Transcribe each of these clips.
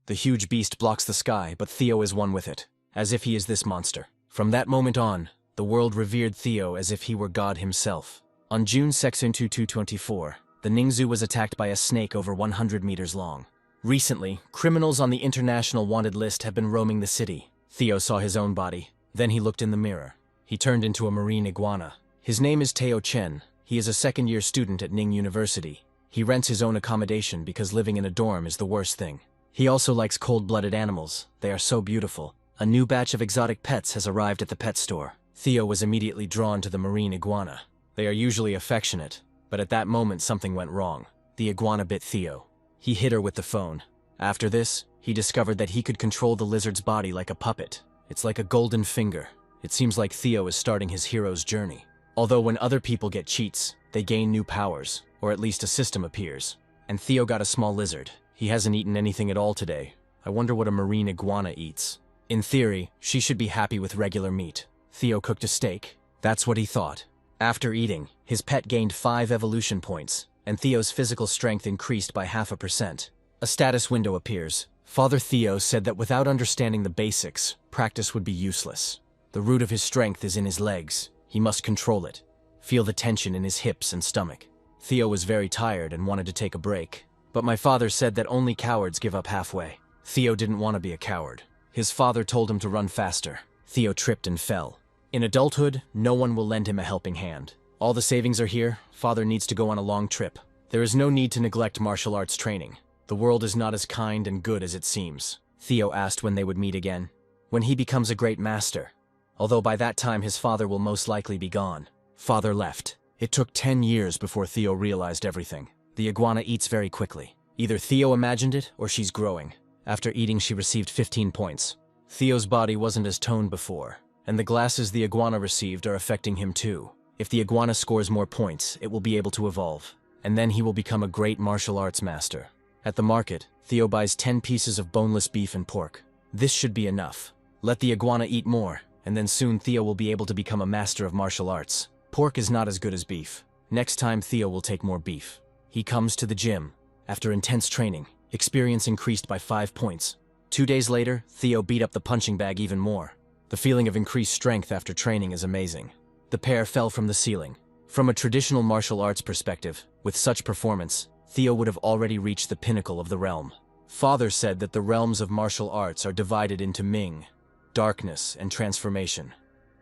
The huge beast blocks the sky, but Theo is one with it, as if he is this monster. From that moment on, the world revered Theo as if he were God himself. On June 2, 2024, the Ningzu was attacked by a snake over 100 meters long. Recently, criminals on the international wanted list have been roaming the city. Theo saw his own body. Then he looked in the mirror. He turned into a marine iguana. His name is Teo Chen. He is a second-year student at Ning University. He rents his own accommodation because living in a dorm is the worst thing. He also likes cold-blooded animals. They are so beautiful. A new batch of exotic pets has arrived at the pet store. Theo was immediately drawn to the marine iguana. They are usually affectionate, but at that moment something went wrong. The iguana bit Theo. He hit her with the phone. After this, he discovered that he could control the lizard's body like a puppet. It's like a golden finger. It seems like Theo is starting his hero's journey. Although when other people get cheats, they gain new powers, or at least a system appears. And Theo got a small lizard. He hasn't eaten anything at all today. I wonder what a marine iguana eats. In theory, she should be happy with regular meat. Theo cooked a steak. That's what he thought. After eating, his pet gained 5 evolution points, and Theo's physical strength increased by 0.5%. A status window appears. Father Theo said that without understanding the basics, practice would be useless. The root of his strength is in his legs. He must control it. Feel the tension in his hips and stomach. Theo was very tired and wanted to take a break. But my father said that only cowards give up halfway. Theo didn't want to be a coward. His father told him to run faster. Theo tripped and fell. In adulthood, no one will lend him a helping hand. All the savings are here. Father needs to go on a long trip. There is no need to neglect martial arts training. The world is not as kind and good as it seems. Theo asked when they would meet again. When he becomes a great master. Although by that time his father will most likely be gone. Father left. It took 10 years before Theo realized everything. The iguana eats very quickly. Either Theo imagined it or she's growing. After eating, she received 15 points. Theo's body wasn't as toned before, and the glasses the iguana received are affecting him too. If the iguana scores more points, it will be able to evolve, and then he will become a great martial arts master. At the market, Theo buys 10 pieces of boneless beef and pork. This should be enough. Let the iguana eat more, and then soon Theo will be able to become a master of martial arts. Pork is not as good as beef. Next time Theo will take more beef. He comes to the gym. After intense training, experience increased by 5 points. 2 days later, Theo beat up the punching bag even more. The feeling of increased strength after training is amazing. The pair fell from the ceiling. From a traditional martial arts perspective, with such performance, Theo would have already reached the pinnacle of the realm. Father said that the realms of martial arts are divided into Ming, darkness, and transformation.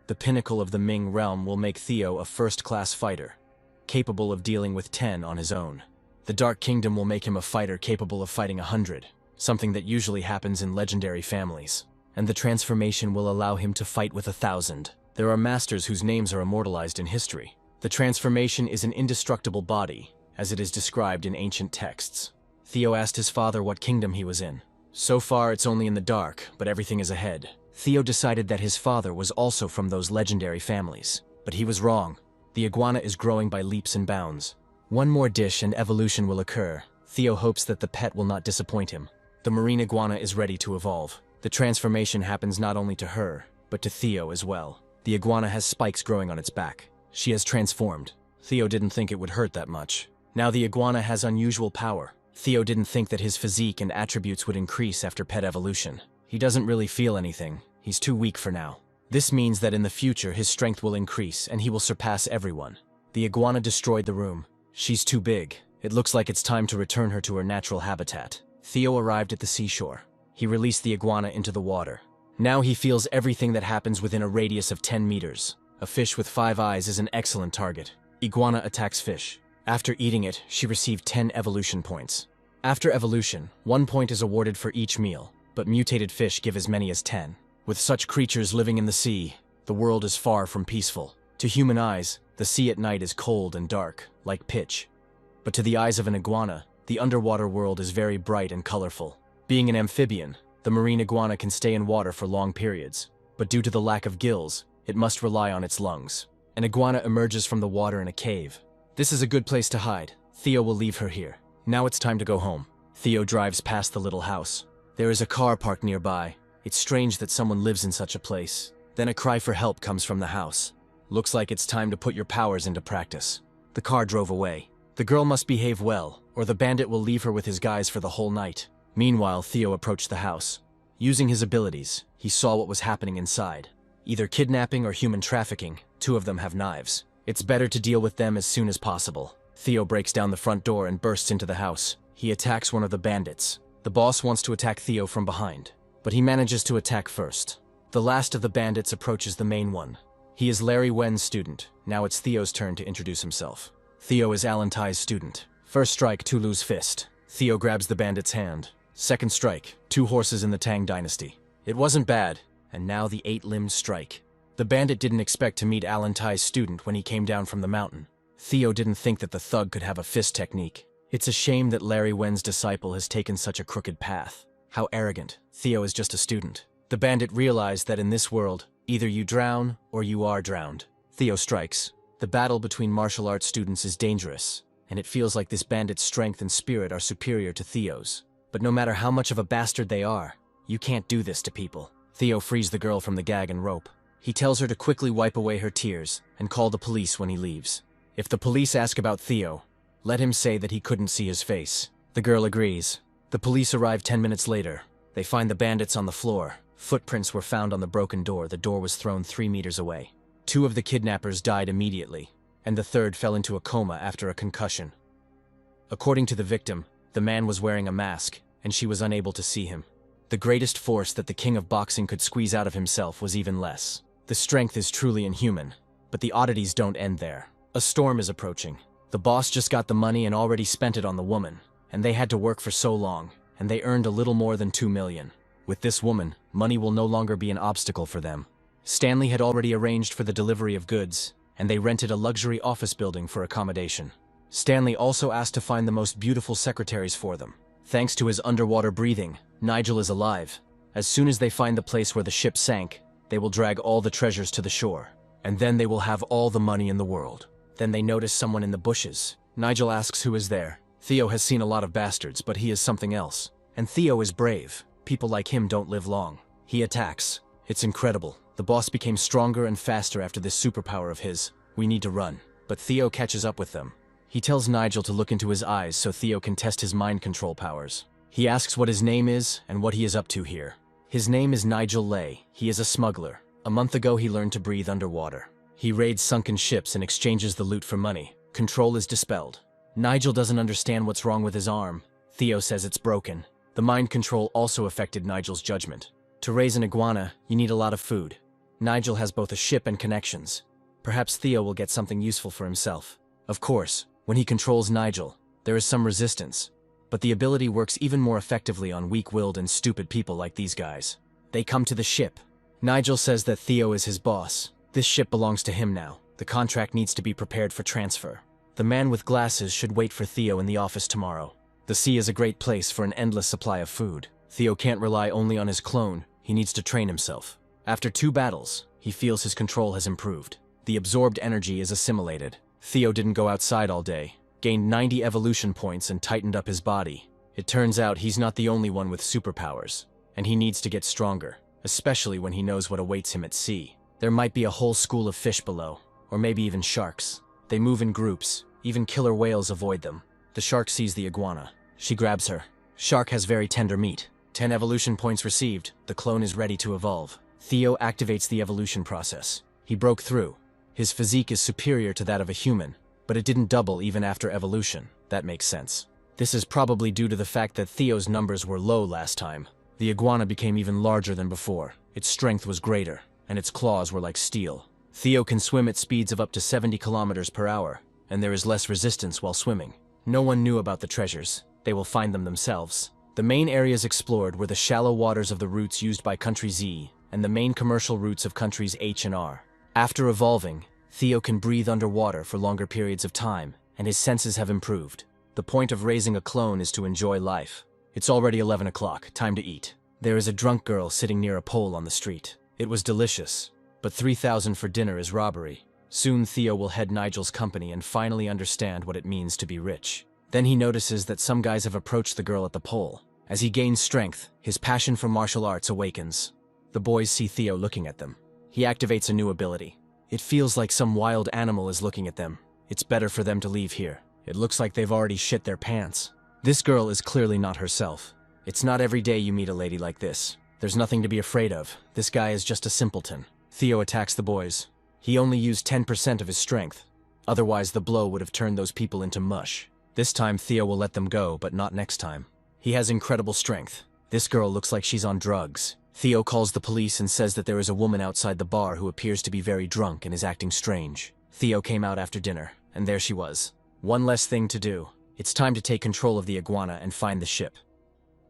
The pinnacle of the Ming realm will make Theo a first-class fighter, capable of dealing with 10 on his own. The Dark Kingdom will make him a fighter capable of fighting 100, something that usually happens in legendary families. And the transformation will allow him to fight with 1,000. There are masters whose names are immortalized in history. The transformation is an indestructible body, as it is described in ancient texts. Theo asked his father what kingdom he was in. So far it's only in the dark, but everything is ahead. Theo decided that his father was also from those legendary families. But he was wrong. The iguana is growing by leaps and bounds. One more dish and evolution will occur. Theo hopes that the pet will not disappoint him. The marine iguana is ready to evolve. The transformation happens not only to her, but to Theo as well. The iguana has spikes growing on its back. She has transformed. Theo didn't think it would hurt that much. Now the iguana has unusual power. Theo didn't think that his physique and attributes would increase after pet evolution. He doesn't really feel anything. He's too weak for now. This means that in the future his strength will increase and he will surpass everyone. The iguana destroyed the room. She's too big. It looks like it's time to return her to her natural habitat. Theo arrived at the seashore. He released the iguana into the water. Now he feels everything that happens within a radius of 10 meters. A fish with 5 eyes is an excellent target. Iguana attacks fish. After eating it, she received 10 evolution points. After evolution, 1 point is awarded for each meal, but mutated fish give as many as 10. With such creatures living in the sea, the world is far from peaceful. To human eyes, the sea at night is cold and dark, like pitch. But to the eyes of an iguana, the underwater world is very bright and colorful. Being an amphibian, the marine iguana can stay in water for long periods, but due to the lack of gills, it must rely on its lungs. An iguana emerges from the water in a cave. This is a good place to hide. Theo will leave her here. Now it's time to go home. Theo drives past the little house. There is a car parked nearby. It's strange that someone lives in such a place. Then a cry for help comes from the house. Looks like it's time to put your powers into practice. The car drove away. The girl must behave well, or the bandit will leave her with his guys for the whole night. Meanwhile, Theo approached the house. Using his abilities, he saw what was happening inside. Either kidnapping or human trafficking, two of them have knives. It's better to deal with them as soon as possible. Theo breaks down the front door and bursts into the house. He attacks one of the bandits. The boss wants to attack Theo from behind, but he manages to attack first. The last of the bandits approaches the main one. He is Larry Wen's student. Now it's Theo's turn to introduce himself. Theo is Alan Tai's student. First strike, Tulu's fist. Theo grabs the bandit's hand. Second strike, two horses in the Tang dynasty. It wasn't bad, and now the eight-limbed strike. The bandit didn't expect to meet Alan Tai's student when he came down from the mountain. Theo didn't think that the thug could have a fist technique. It's a shame that Larry Wen's disciple has taken such a crooked path. How arrogant. Theo is just a student. The bandit realized that in this world, either you drown or you are drowned. Theo strikes. The battle between martial arts students is dangerous, and it feels like this bandit's strength and spirit are superior to Theo's. But no matter how much of a bastard they are, you can't do this to people. Theo frees the girl from the gag and rope. He tells her to quickly wipe away her tears and call the police when he leaves. If the police ask about Theo, let him say that he couldn't see his face. The girl agrees. The police arrive 10 minutes later. They find the bandits on the floor. Footprints were found on the broken door. The door was thrown 3 meters away. 2 of the kidnappers died immediately, and the third fell into a coma after a concussion. According to the victim, the man was wearing a mask, and she was unable to see him. The greatest force that the king of boxing could squeeze out of himself was even less. The strength is truly inhuman, but the oddities don't end there. A storm is approaching. The boss just got the money and already spent it on the woman, and they had to work for so long, and they earned a little more than 2 million. With this woman, money will no longer be an obstacle for them. Stanley had already arranged for the delivery of goods, and they rented a luxury office building for accommodation. Stanley also asked to find the most beautiful secretaries for them. Thanks to his underwater breathing, Nigel is alive. As soon as they find the place where the ship sank, they will drag all the treasures to the shore, and then they will have all the money in the world. Then they notice someone in the bushes. Nigel asks who is there. Theo has seen a lot of bastards, but he is something else. And Theo is brave. People like him don't live long. He attacks. It's incredible. The boss became stronger and faster after this superpower of his. We need to run. But Theo catches up with them. He tells Nigel to look into his eyes so Theo can test his mind control powers. He asks what his name is and what he is up to here. His name is Nigel Lay. He is a smuggler. A month ago he learned to breathe underwater. He raids sunken ships and exchanges the loot for money. Control is dispelled. Nigel doesn't understand what's wrong with his arm. Theo says it's broken. The mind control also affected Nigel's judgment. To raise an iguana, you need a lot of food. Nigel has both a ship and connections. Perhaps Theo will get something useful for himself. Of course, when he controls Nigel, there is some resistance. But the ability works even more effectively on weak-willed and stupid people like these guys. They come to the ship. Nigel says that Theo is his boss. This ship belongs to him now. The contract needs to be prepared for transfer. The man with glasses should wait for Theo in the office tomorrow. The sea is a great place for an endless supply of food. Theo can't rely only on his clone. He needs to train himself. After 2 battles, he feels his control has improved. The absorbed energy is assimilated. Theo didn't go outside all day, gained 90 evolution points and tightened up his body. It turns out he's not the only one with superpowers, and he needs to get stronger, especially when he knows what awaits him at sea. There might be a whole school of fish below, or maybe even sharks. They move in groups, even killer whales avoid them. The shark sees the iguana. She grabs her. Shark has very tender meat. 10 evolution points received. The clone is ready to evolve. Theo activates the evolution process. He broke through. His physique is superior to that of a human, but it didn't double even after evolution. That makes sense. This is probably due to the fact that Theo's numbers were low last time. The iguana became even larger than before. Its strength was greater, and its claws were like steel. Theo can swim at speeds of up to 70 kilometers per hour, and there is less resistance while swimming. No one knew about the treasures. They will find them themselves. The main areas explored were the shallow waters of the routes used by Country Z and the main commercial routes of countries H and R. After evolving, Theo can breathe underwater for longer periods of time, and his senses have improved. The point of raising a clone is to enjoy life. It's already 11 o'clock, time to eat. There is a drunk girl sitting near a pole on the street. It was delicious, but 3,000 for dinner is robbery. Soon Theo will head Nigel's company and finally understand what it means to be rich. Then he notices that some guys have approached the girl at the pole. As he gains strength, his passion for martial arts awakens. The boys see Theo looking at them. He activates a new ability. It feels like some wild animal is looking at them. It's better for them to leave here. It looks like they've already shit their pants. This girl is clearly not herself. It's not every day you meet a lady like this. There's nothing to be afraid of. This guy is just a simpleton. Theo attacks the boys. He only used 10% of his strength. Otherwise, the blow would have turned those people into mush. This time, Theo will let them go, but not next time. He has incredible strength. This girl looks like she's on drugs. Theo calls the police and says that there is a woman outside the bar who appears to be very drunk and is acting strange. Theo came out after dinner, and there she was. One less thing to do. It's time to take control of the iguana and find the ship.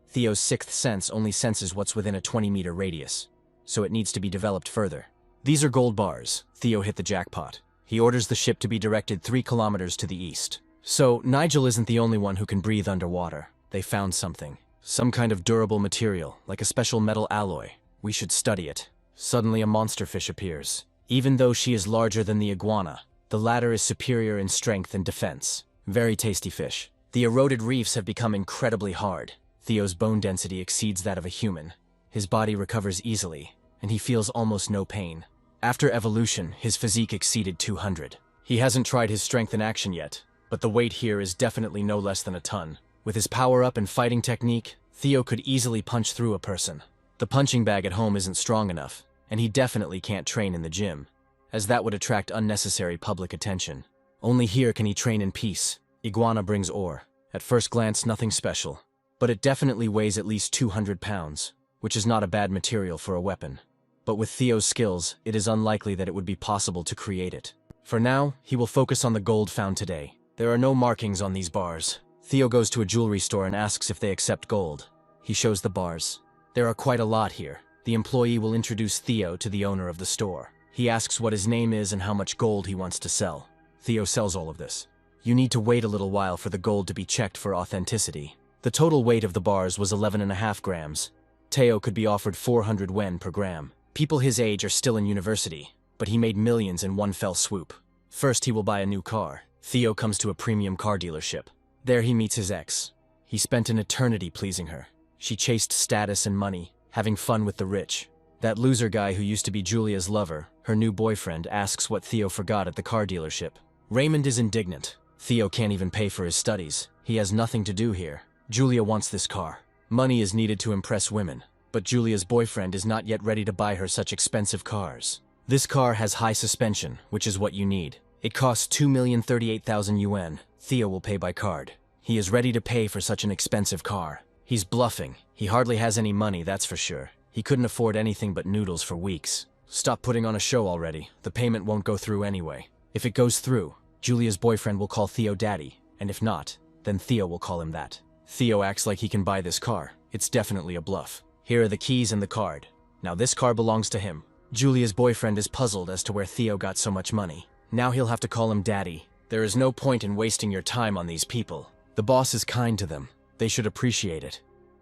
Theo's sixth sense only senses what's within a 20-meter radius, so it needs to be developed further. These are gold bars. Theo hit the jackpot. He orders the ship to be directed 3 kilometers to the east. So, Nigel isn't the only one who can breathe underwater. They found something. Some kind of durable material, like a special metal alloy. We should study it. Suddenly a monster fish appears. Even though she is larger than the iguana, the latter is superior in strength and defense. Very tasty fish. The eroded reefs have become incredibly hard. Theo's bone density exceeds that of a human. His body recovers easily, and he feels almost no pain. After evolution, his physique exceeded 200. He hasn't tried his strength in action yet, but the weight here is definitely no less than a ton. With his power-up and fighting technique, Theo could easily punch through a person. The punching bag at home isn't strong enough, and he definitely can't train in the gym, as that would attract unnecessary public attention. Only here can he train in peace. Iguana brings ore. At first glance, nothing special, but it definitely weighs at least 200 pounds, which is not a bad material for a weapon. But with Theo's skills, it is unlikely that it would be possible to create it. For now, he will focus on the gold found today. There are no markings on these bars. Theo goes to a jewelry store and asks if they accept gold. He shows the bars. There are quite a lot here. The employee will introduce Theo to the owner of the store. He asks what his name is and how much gold he wants to sell. Theo sells all of this. You need to wait a little while for the gold to be checked for authenticity. The total weight of the bars was 11.5 grams. Theo could be offered 400 yen per gram. People his age are still in university, but he made millions in one fell swoop. First, he will buy a new car. Theo comes to a premium car dealership. There he meets his ex. He spent an eternity pleasing her. She chased status and money, having fun with the rich. That loser guy who used to be Julia's lover, her new boyfriend, asks what Theo forgot at the car dealership. Raymond is indignant. Theo can't even pay for his studies. He has nothing to do here. Julia wants this car. Money is needed to impress women, but Julia's boyfriend is not yet ready to buy her such expensive cars. This car has high suspension, which is what you need. It costs 2,038,000 yuan. Theo will pay by card. He is ready to pay for such an expensive car. He's bluffing. He hardly has any money, that's for sure. He couldn't afford anything but noodles for weeks. Stop putting on a show already. The payment won't go through anyway. If it goes through, Julia's boyfriend will call Theo daddy, and if not, then Theo will call him that. Theo acts like he can buy this car. It's definitely a bluff. Here are the keys and the card. Now this car belongs to him. Julia's boyfriend is puzzled as to where Theo got so much money. Now he'll have to call him daddy. There is no point in wasting your time on these people. The boss is kind to them. They should appreciate it.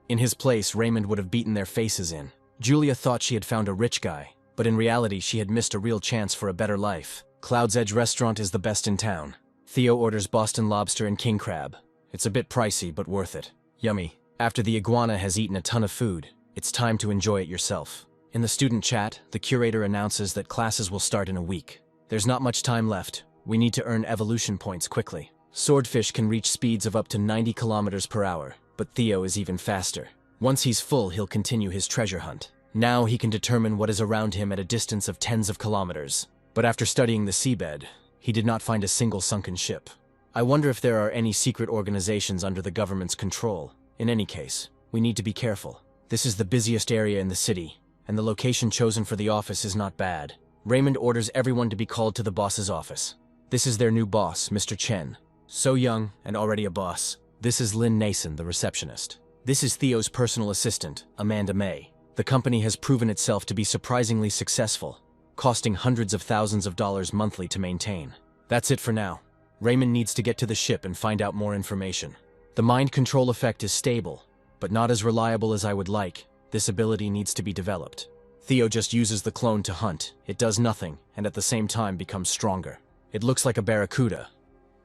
In his place, Raymond would have beaten their faces in. Julia thought she had found a rich guy, but in reality she had missed a real chance for a better life. Cloud's Edge restaurant is the best in town. Theo orders Boston lobster and king crab. It's a bit pricey, but worth it. Yummy. After the iguana has eaten a ton of food, it's time to enjoy it yourself. In the student chat, the curator announces that classes will start in a week. There's not much time left. We need to earn evolution points quickly. Swordfish can reach speeds of up to 90 kilometers per hour, but Theo is even faster. Once he's full, he'll continue his treasure hunt. Now he can determine what is around him at a distance of tens of kilometers. But after studying the seabed, he did not find a single sunken ship. I wonder if there are any secret organizations under the government's control. In any case, we need to be careful. This is the busiest area in the city, and the location chosen for the office is not bad. Raymond orders everyone to be called to the boss's office. This is their new boss, Mr. Chen. So young and already a boss. This is Lynn Nason, the receptionist. This is Theo's personal assistant, Amanda May. The company has proven itself to be surprisingly successful, costing hundreds of thousands of dollars monthly to maintain. That's it for now. Raymond needs to get to the ship and find out more information. The mind control effect is stable, but not as reliable as I would like. This ability needs to be developed. Theo just uses the clone to hunt. It does nothing, and at the same time becomes stronger. It looks like a barracuda,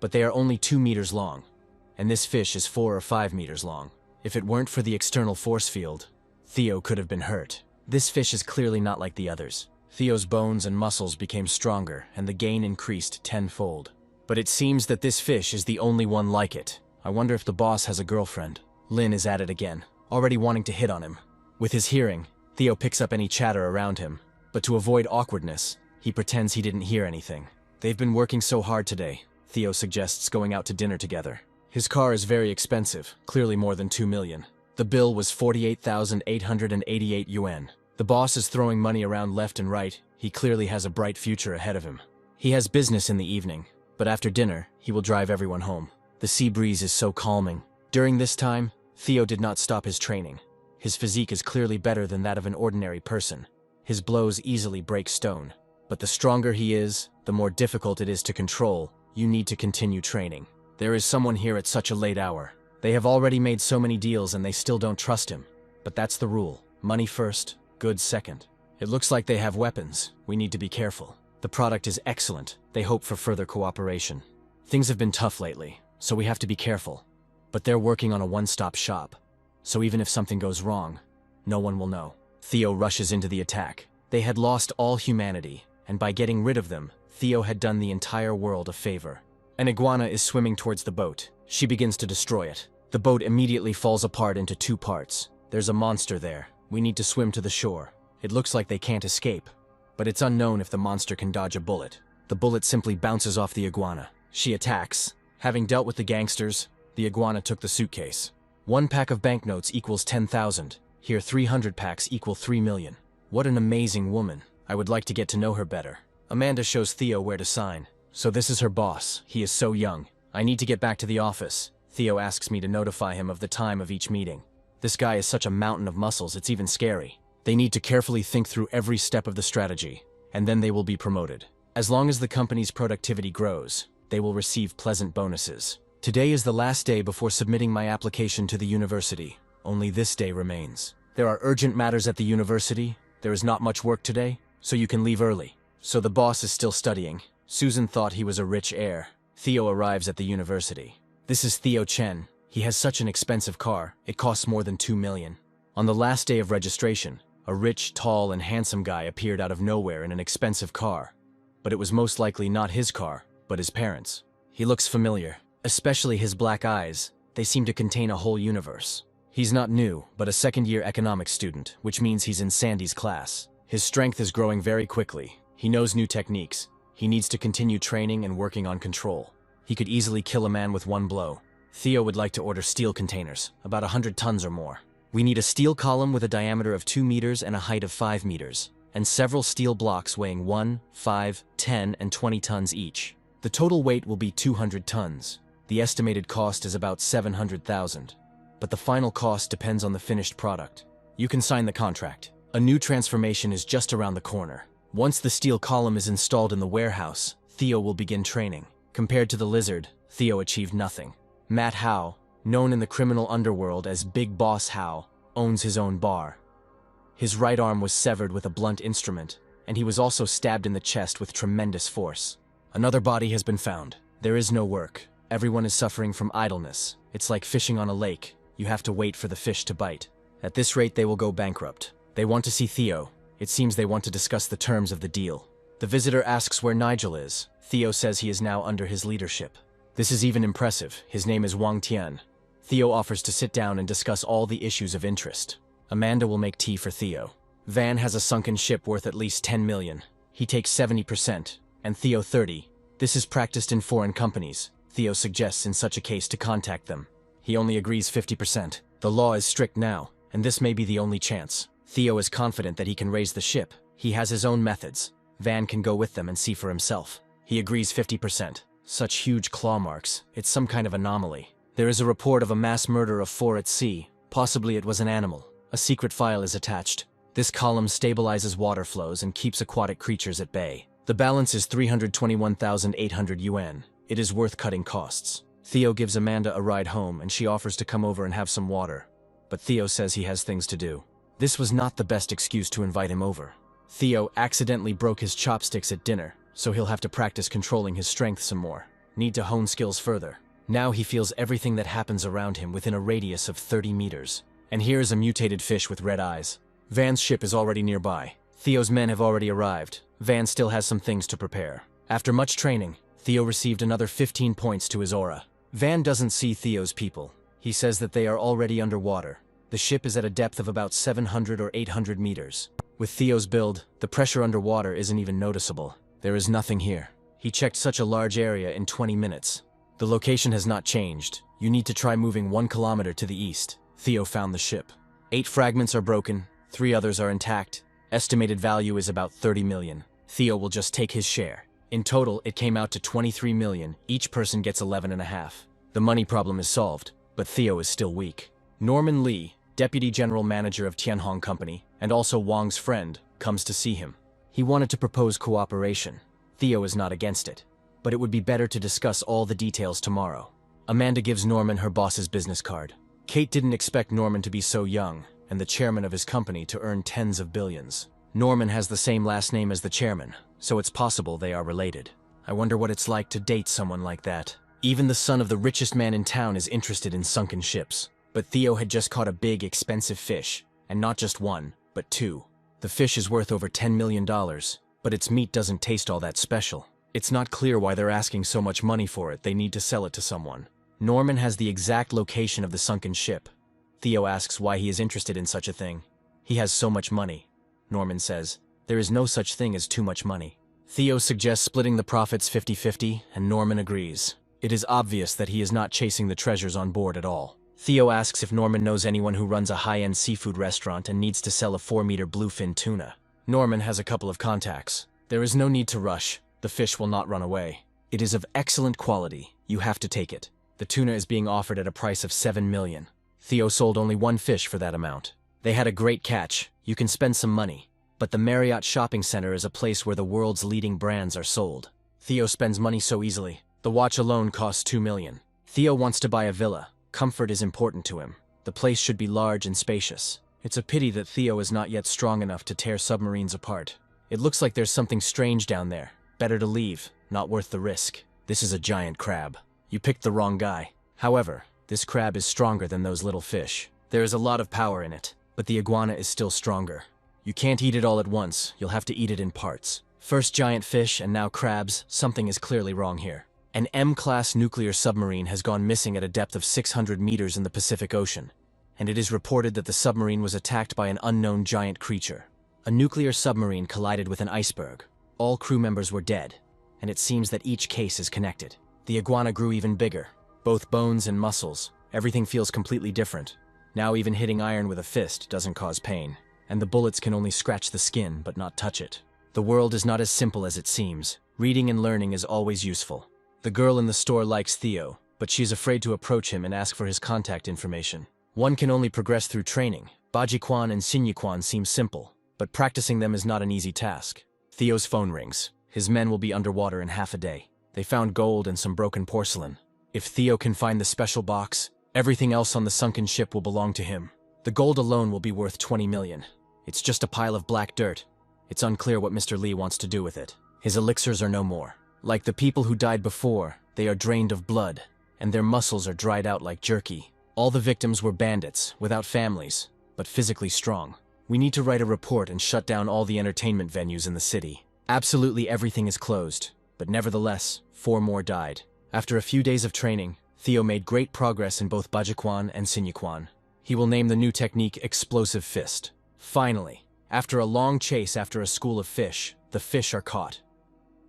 but they are only 2 meters long, and this fish is 4 or 5 meters long. If it weren't for the external force field, Theo could have been hurt. This fish is clearly not like the others. Theo's bones and muscles became stronger, and the gain increased tenfold. But it seems that this fish is the only one like it. I wonder if the boss has a girlfriend. Lynn is at it again. already wanting to hit on him. With his hearing, Theo picks up any chatter around him, but to avoid awkwardness, he pretends he didn't hear anything. They've been working so hard today, Theo suggests going out to dinner together. His car is very expensive, clearly more than 2 million. The bill was 48,888 yuan. The boss is throwing money around left and right. He clearly has a bright future ahead of him. He has business in the evening, but after dinner, he will drive everyone home. The sea breeze is so calming. During this time, Theo did not stop his training. His physique is clearly better than that of an ordinary person. His blows easily break stone. But the stronger he is, the more difficult it is to control. You need to continue training. There is someone here at such a late hour. They have already made so many deals and they still don't trust him. But that's the rule. Money first, goods second. It looks like they have weapons. We need to be careful. The product is excellent. They hope for further cooperation. Things have been tough lately, so we have to be careful. But they're working on a one-stop shop. So even if something goes wrong, no one will know. Theo rushes into the attack. They had lost all humanity, and by getting rid of them, Theo had done the entire world a favor. An iguana is swimming towards the boat. She begins to destroy it. The boat immediately falls apart into 2 parts. There's a monster there. We need to swim to the shore. It looks like they can't escape, but it's unknown if the monster can dodge a bullet. The bullet simply bounces off the iguana. She attacks. Having dealt with the gangsters, the iguana took the suitcase. 1 pack of banknotes equals 10,000. Here 300 packs equal 3 million. What an amazing woman. I would like to get to know her better. Amanda shows Theo where to sign. So this is her boss. He is so young. I need to get back to the office. Theo asks me to notify him of the time of each meeting. This guy is such a mountain of muscles, it's even scary. They need to carefully think through every step of the strategy, and then they will be promoted. As long as the company's productivity grows, they will receive pleasant bonuses. Today is the last day before submitting my application to the university. Only this day remains. There are urgent matters at the university. There is not much work today, so you can leave early. So the boss is still studying. Susan thought he was a rich heir. Theo arrives at the university. This is Theo Chen. He has such an expensive car. It costs more than 2 million. On the last day of registration, a rich, tall, and handsome guy appeared out of nowhere in an expensive car. But it was most likely not his car, but his parents'. He looks familiar, especially his black eyes. They seem to contain a whole universe. He's not new, but a second-year economics student, which means he's in Sandy's class. His strength is growing very quickly. He knows new techniques. He needs to continue training and working on control. He could easily kill a man with 1 blow. Theo would like to order steel containers, about 100 tons or more. We need a steel column with a diameter of 2 meters and a height of 5 meters, and several steel blocks weighing 1, 5, 10, and 20 tons each. The total weight will be 200 tons. The estimated cost is about 700,000. But the final cost depends on the finished product. You can sign the contract. A new transformation is just around the corner. Once the steel column is installed in the warehouse, Theo will begin training. Compared to the lizard, Theo achieved nothing. Matt Howe, known in the criminal underworld as Big Boss Howe, owns his own bar. His right arm was severed with a blunt instrument, and he was also stabbed in the chest with tremendous force. Another body has been found. There is no work. Everyone is suffering from idleness. It's like fishing on a lake. You have to wait for the fish to bite. At this rate, they will go bankrupt. They want to see Theo. It seems they want to discuss the terms of the deal. The visitor asks where Nigel is. Theo says he is now under his leadership. This is even impressive. His name is Wang Tian. Theo offers to sit down and discuss all the issues of interest. Amanda will make tea for Theo. Van has a sunken ship worth at least 10 million. He takes 70%, and Theo 30. This is practiced in foreign companies. Theo suggests in such a case to contact them. He only agrees 50%. The law is strict now, and this may be the only chance. Theo is confident that he can raise the ship. He has his own methods. Van can go with them and see for himself. He agrees 50%. Such huge claw marks. It's some kind of anomaly. There is a report of a mass murder of 4 at sea. Possibly it was an animal. A secret file is attached. This column stabilizes water flows and keeps aquatic creatures at bay. The balance is 321,800 yuan. It is worth cutting costs. Theo gives Amanda a ride home and she offers to come over and have some water. But Theo says he has things to do. This was not the best excuse to invite him over. Theo accidentally broke his chopsticks at dinner, so he'll have to practice controlling his strength some more. Need to hone skills further. Now he feels everything that happens around him within a radius of 30 meters. And here is a mutated fish with red eyes. Van's ship is already nearby. Theo's men have already arrived. Van still has some things to prepare. After much training, Theo received another 15 points to his aura. Van doesn't see Theo's people. He says that they are already underwater. The ship is at a depth of about 700 or 800 meters. With Theo's build, the pressure underwater isn't even noticeable. There is nothing here. He checked such a large area in 20 minutes. The location has not changed. You need to try moving 1 kilometer to the east. Theo found the ship. 8 fragments are broken, 3 others are intact. Estimated value is about 30 million. Theo will just take his share. In total, it came out to 23 million. Each person gets 11.5. The money problem is solved, but Theo is still weak. Norman Lee, deputy general manager of Tianhong Company, and also Wang's friend, comes to see him. He wanted to propose cooperation. Theo is not against it, but it would be better to discuss all the details tomorrow. Amanda gives Norman her boss's business card. Kate didn't expect Norman to be so young, and the chairman of his company to earn tens of billions. Norman has the same last name as the chairman, so it's possible they are related. I wonder what it's like to date someone like that. Even the son of the richest man in town is interested in sunken ships. But Theo had just caught a big, expensive fish, and not just one, but 2. The fish is worth over $10 million, but its meat doesn't taste all that special. It's not clear why they're asking so much money for it. They need to sell it to someone. Norman has the exact location of the sunken ship. Theo asks why he is interested in such a thing. He has so much money. Norman says, there is no such thing as too much money. Theo suggests splitting the profits 50-50, and Norman agrees. It is obvious that he is not chasing the treasures on board at all. Theo asks if Norman knows anyone who runs a high-end seafood restaurant and needs to sell a 4-meter bluefin tuna. Norman has a couple of contacts. There is no need to rush. The fish will not run away. It is of excellent quality. You have to take it. The tuna is being offered at a price of 7 million. Theo sold only 1 fish for that amount. They had a great catch. You can spend some money. But the Marriott shopping center is a place where the world's leading brands are sold. Theo spends money so easily. The watch alone costs 2 million. Theo wants to buy a villa. Comfort is important to him. The place should be large and spacious. It's a pity that Theo is not yet strong enough to tear submarines apart. It looks like there's something strange down there. Better to leave, not worth the risk. This is a giant crab. You picked the wrong guy. However, this crab is stronger than those little fish. There is a lot of power in it, but the iguana is still stronger. You can't eat it all at once. You'll have to eat it in parts. First giant fish and now crabs. Something is clearly wrong here. An M-class nuclear submarine has gone missing at a depth of 600 meters in the Pacific Ocean, and it is reported that the submarine was attacked by an unknown giant creature. A nuclear submarine collided with an iceberg. All crew members were dead, and it seems that each case is connected. The iguana grew even bigger. Both bones and muscles. Everything feels completely different. Now even hitting iron with a fist doesn't cause pain, and the bullets can only scratch the skin but not touch it. The world is not as simple as it seems. Reading and learning is always useful. The girl in the store likes Theo, but she is afraid to approach him and ask for his contact information. One can only progress through training. Bajiquan and Xinyiquan seem simple, but practicing them is not an easy task. Theo's phone rings. His men will be underwater in half a day. They found gold and some broken porcelain. If Theo can find the special box, everything else on the sunken ship will belong to him. The gold alone will be worth 20 million. It's just a pile of black dirt. It's unclear what Mr. Lee wants to do with it. His elixirs are no more. Like the people who died before, they are drained of blood, and their muscles are dried out like jerky. All the victims were bandits, without families, but physically strong. We need to write a report and shut down all the entertainment venues in the city. Absolutely everything is closed, but nevertheless, 4 more died. After a few days of training, Theo made great progress in both Bajiquan and Xinyiquan. He will name the new technique Explosive Fist. Finally, after a long chase after a school of fish, the fish are caught.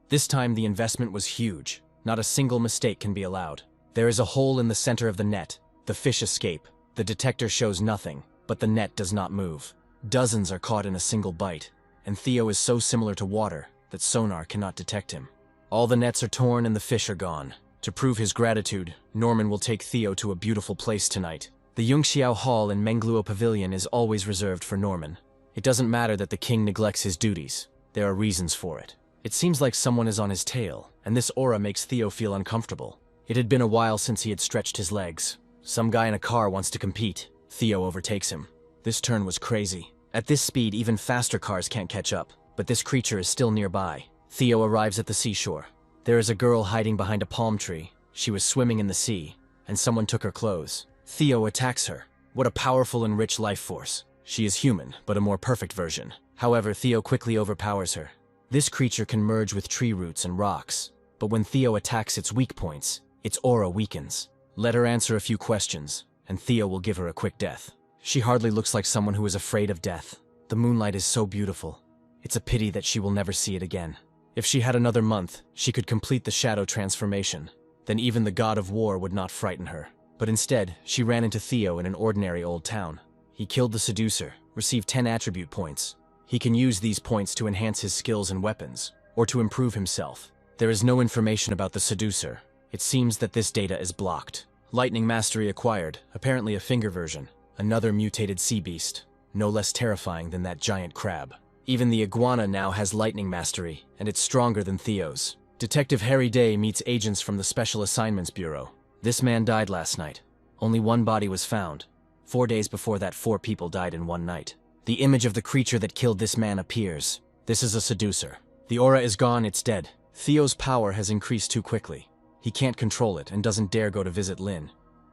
This time the investment was huge. Not a single mistake can be allowed. There is a hole in the center of the net. The fish escape. The detector shows nothing, but the net does not move. Dozens are caught in a single bite, and Theo is so similar to water that sonar cannot detect him. All the nets are torn and the fish are gone. To prove his gratitude, Norman will take Theo to a beautiful place tonight. The Yungxiao Hall in Mengluo Pavilion is always reserved for Norman. It doesn't matter that the king neglects his duties. There are reasons for it. It seems like someone is on his tail, and this aura makes Theo feel uncomfortable. It had been a while since he had stretched his legs. Some guy in a car wants to compete. Theo overtakes him. This turn was crazy. At this speed, even faster cars can't catch up, but this creature is still nearby. Theo arrives at the seashore. There is a girl hiding behind a palm tree. She was swimming in the sea, and someone took her clothes. Theo attacks her. What a powerful and rich life force. She is human, but a more perfect version. However, Theo quickly overpowers her. This creature can merge with tree roots and rocks, but when Theo attacks its weak points, its aura weakens. Let her answer a few questions, and Theo will give her a quick death. She hardly looks like someone who is afraid of death. The moonlight is so beautiful. It's a pity that she will never see it again. If she had another month, she could complete the shadow transformation. Then even the god of war would not frighten her. But instead, she ran into Theo in an ordinary old town. He killed the seducer, received 10 attribute points. He can use these points to enhance his skills and weapons, or to improve himself. There is no information about the seducer. It seems that this data is blocked. Lightning mastery acquired, apparently a finger version. Another mutated sea beast, no less terrifying than that giant crab. Even the iguana now has lightning mastery, and it's stronger than Theo's. Detective Harry Day meets agents from the Special Assignments Bureau. This man died last night. Only one body was found. 4 days before that, 4 people died in one night. The image of the creature that killed this man appears. This is a seducer. The aura is gone, it's dead. Theo's power has increased too quickly. He can't control it and doesn't dare go to visit Lynn.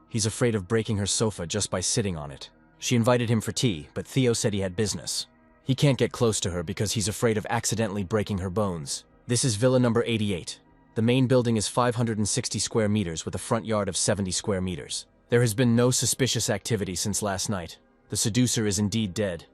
He's afraid of breaking her sofa just by sitting on it. She invited him for tea, but Theo said he had business. He can't get close to her because he's afraid of accidentally breaking her bones. This is villa number 88. The main building is 560 square meters with a front yard of 70 square meters. There has been no suspicious activity since last night. The seducer is indeed dead,